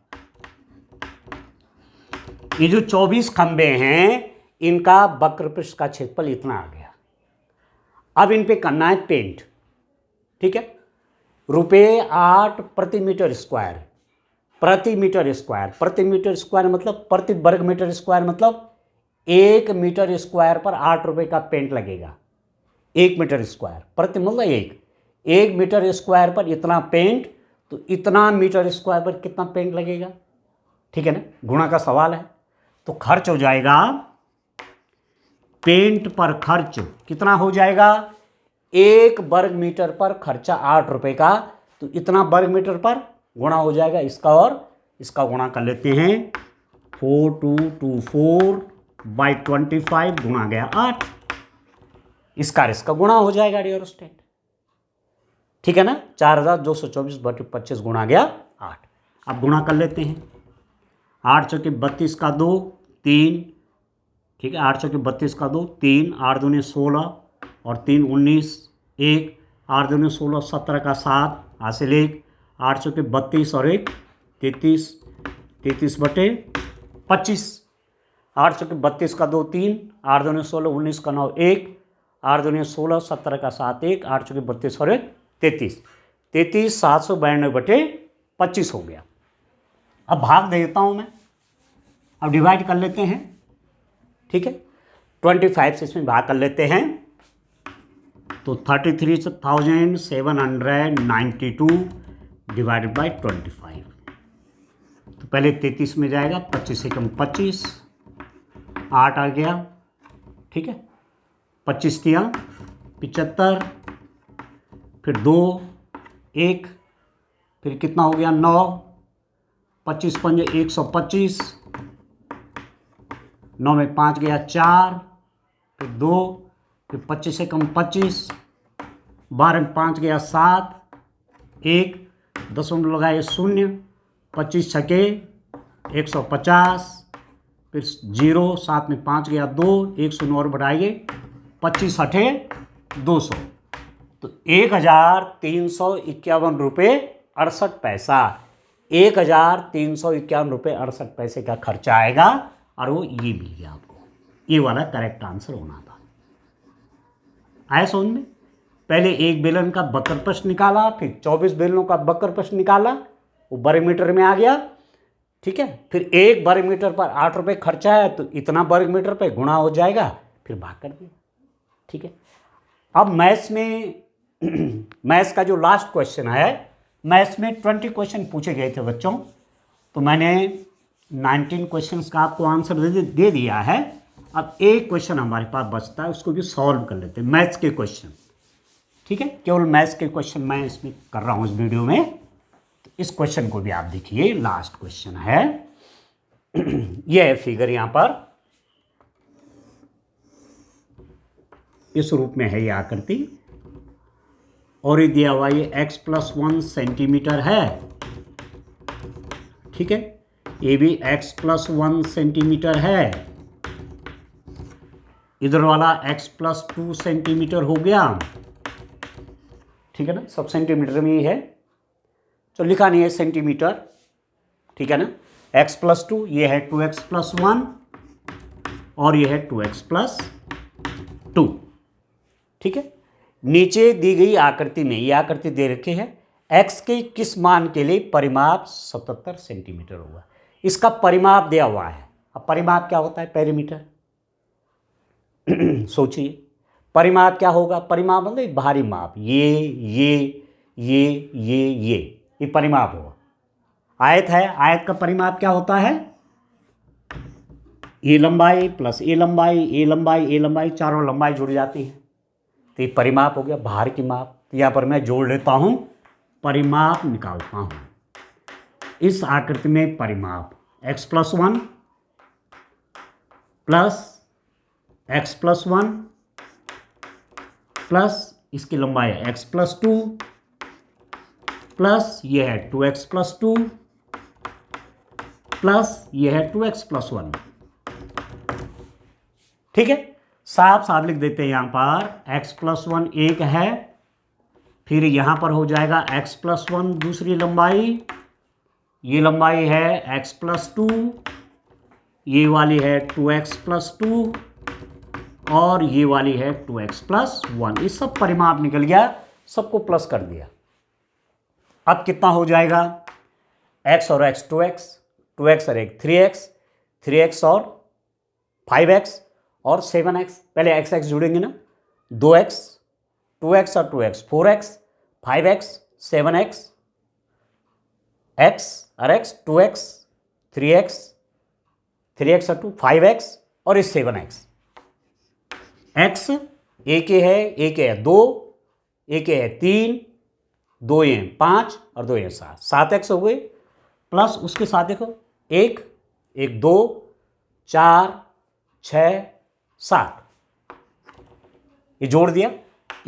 ये जो 24 खंबे हैं, इनका वक्र पृष्ठ का क्षेत्रफल इतना आ गया। अब इन पे करना है पेंट। ठीक है। ₹8 प्रति मीटर स्क्वायर, प्रति मीटर स्क्वायर, प्रति मीटर स्क्वायर मतलब प्रति वर्ग मीटर स्क्वायर, मतलब 1 मीटर स्क्वायर पर ₹8 का पेंट लगेगा। 1 मीटर स्क्वायर प्रति मतलब 1 मीटर स्क्वायर पर इतना पेंट, तो इतना मीटर स्क्वायर पर कितना पेंट लगेगा। ठीक है ना, गुणा का सवाल है। तो खर्च हो जाएगा, पेंट पर खर्च कितना हो जाएगा, 1 वर्ग मीटर पर खर्चा ₹8 का, तो इतना वर्ग मीटर पर गुणा हो जाएगा इसका और इसका गुणा कर लेते हैं, 4224/25 गुणा गया 8, इसका गुणा हो जाएगा रियोस्टेट। ठीक है ना, 4224/25 गुणा गया 8। अब गुणा कर लेते हैं, 8 चौके 32 का 2 3, ठीक है, 8 चौके 32 का 2 3, 8 दूनी 16 और 3 19 1, 8 दूनी 16 17 का 7 हासिल 1, 8 चौके 32 और 1 33, 33/25। 8 चौके 32 का 2 3, 8 दूनी 16, 19 का 9 1, 8 दूनी 16, 17 का 7 1, 8 चौके 32 और 33, 33,792/25 हो गया। अब भाग दे देता हूँ मैं, अब डिवाइड कर लेते हैं, ठीक है। 25 से इसमें भाग कर लेते हैं, तो 33,792 डिवाइडेड बाई 25। तो पहले 33 में जाएगा, 25 से कम 25, 8 आ गया, ठीक है। 25 दिया 75, फिर 2 1, फिर कितना हो गया 9, 25 पंजे 125, 9 में 5 गया 4, फिर 2, फिर 25 से कम 25, 12 में 5 गया 7, 1 दशमलव लगाए 0, 25 छके 150, फिर 0, 7 में 5 गया 2, 1 शून्य और बढ़ाइए, 25 अठे 200, तो 1,351 रुपये 68 पैसा, 1,351 रुपये 68 पैसे का खर्चा आएगा, और वो ये मिल गया आपको। ये वाला करेक्ट आंसर होना था। आया समझ में? पहले एक बेलन का बकर प्रश्न निकाला, फिर 24 बेलनों का बकर प्रश्न निकाला, वो वर्ग मीटर में आ गया, ठीक है। फिर एक वर्ग मीटर पर 8 रुपये खर्चा है, तो इतना वर्ग मीटर पे गुणा हो जाएगा, फिर भाग कर दिया, ठीक है। अब मैथ्स में मैथ्स का जो लास्ट क्वेश्चन है, मैथ्स में 20 क्वेश्चन पूछे गए थे बच्चों, तो मैंने 19 क्वेश्चंस का आपको आंसर दे दिया है। अब एक क्वेश्चन हमारे पास बचता है, उसको भी सॉल्व कर लेते हैं, मैथ्स के क्वेश्चन, ठीक है। केवल मैथ्स के क्वेश्चन मैं इसमें कर रहा हूँ इस वीडियो में। तो इस क्वेश्चन को भी आप देखिए, लास्ट क्वेश्चन है, यह है फिगर यहां पर इस रूप में है ये आकृति, और ये दिया हुआ ये x+1 सेंटीमीटर है, ठीक है। ये भी x+1 सेंटीमीटर है, इधर वाला x+2 सेंटीमीटर हो गया, ठीक है ना, सब सेंटीमीटर में ही है, तो लिखा नहीं है सेंटीमीटर, ठीक है ना। x+2 ये है 2x+1 और ये है 2x+2, ठीक है। नीचे दी गई आकृति में ये आकृति दे रखी है, x के किस मान के लिए परिमाप 77 सेंटीमीटर होगा। इसका परिमाप दिया हुआ है। अब परिमाप क्या होता है? पेरीमीटर। सोचिए परिमाप क्या होगा? परिमाप मतलब बाहरी माप, ये परिमाप होगा। आयत है, आयत का परिमाप क्या होता है? ये लंबाई प्लस ये लंबाई, ये लंबाई, ये लंबाई, चारों लंबाई जुड़ जाती है, तो ये परिमाप हो गया, बाहर की माप। तो यहाँ पर मैं जोड़ लेता हूँ, परिमाप निकालता हूँ। इस आकृति में परिमाप x+1 प्लस x+1 प्लस इसकी लंबाई x+2 प्लस ये है 2x+2 प्लस ये है 2x+1, ठीक है। साफ साफ लिख देते हैं यहाँ पर, x+1 एक है, फिर यहाँ पर हो जाएगा x+1 दूसरी लंबाई, ये लंबाई है x+2, ये वाली है 2x+2 और ये वाली है 2x+1। ये सब परिमाप निकल गया, सबको प्लस कर दिया। अब कितना हो जाएगा? x और x 2x, 2x और एक 3x, 3x और 5x और 7x। पहले x x जुड़ेंगे ना, 2x, 2x और 2x 4x, 5x, 7x, x और x 2x, 3x, 3x और 2 5x और इस 7x। x एक है, एक है 2, एक है 3, 2 ये 5 और 2 ये 7, 7x हो गए, प्लस उसके साथ देखो 1, 1 2 4 6 7, ये जोड़ दिया,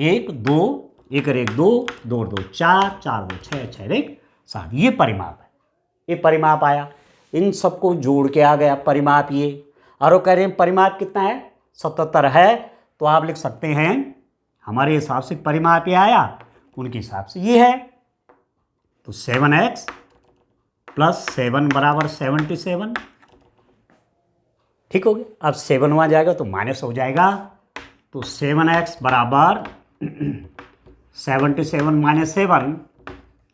1 2 1 और 1 2, 2 और 2 4, 4 2 6, 6 और 1 7। ये परिमाप है, ये परिमाप आया, इन सबको जोड़ के आ गया परिमाप ये। और वो कह रहे हैं परिमाप कितना है? 77 है, तो आप लिख सकते हैं हमारे हिसाब से परिमाप ये आया, उनके हिसाब से ये है, तो 7x प्लस 7 बराबर 77। ठीक हो गया। अब 7 वहाँ जाएगा तो माइनस हो जाएगा, तो 7x बराबर 77 माइनस 7,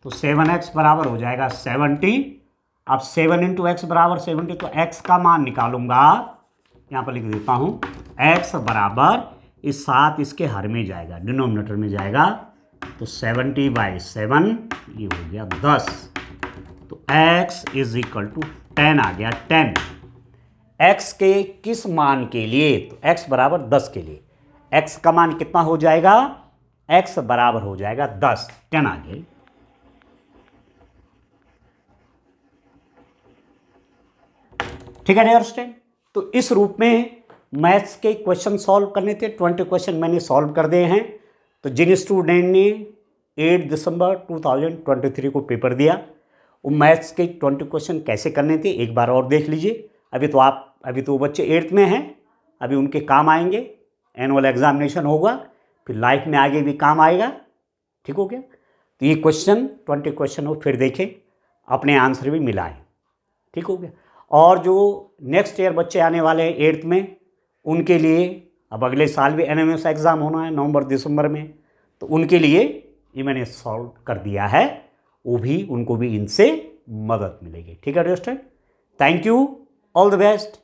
तो 7x बराबर हो जाएगा 70। अब 7 इंटू एक्स बराबर 70, तो x का मान निकालूंगा, यहाँ पर लिख देता हूँ, x बराबर इस 7 इसके हर में जाएगा, डिनोमिनेटर में जाएगा, तो 70/7 ये हो गया 10, तो x इज इक्वल टू 10 आ गया। 10 x के किस मान के लिए, तो x बराबर 10 के लिए x का मान कितना हो जाएगा, x बराबर हो जाएगा 10, 10 आ गया। ठीक है डियर स्टूडेंट, तो इस रूप में मैथ्स के क्वेश्चन सॉल्व करने थे। 20 क्वेश्चन मैंने सॉल्व कर दिए हैं। तो जिन स्टूडेंट ने 8 दिसंबर 2023 को पेपर दिया, वो मैथ्स के 20 क्वेश्चन कैसे करने थे एक बार और देख लीजिए। अभी तो बच्चे 8th में हैं, अभी उनके काम आएंगे, एनुअल एग्जामिनेशन होगा, फिर लाइफ में आगे भी काम आएगा। ठीक हो गया। तो ये 20 क्वेश्चन हो, फिर देखें, अपने आंसर भी मिलाएं। ठीक हो गया। और जो नेक्स्ट ईयर बच्चे आने वाले हैं 8th में, उनके लिए अब अगले साल भी एनएमएस एग्ज़ाम होना है नवंबर दिसंबर में, तो उनके लिए ये मैंने सॉल्व कर दिया है, वो भी उनको भी इनसे मदद मिलेगी। ठीक है दोस्तों, thank you, all the best.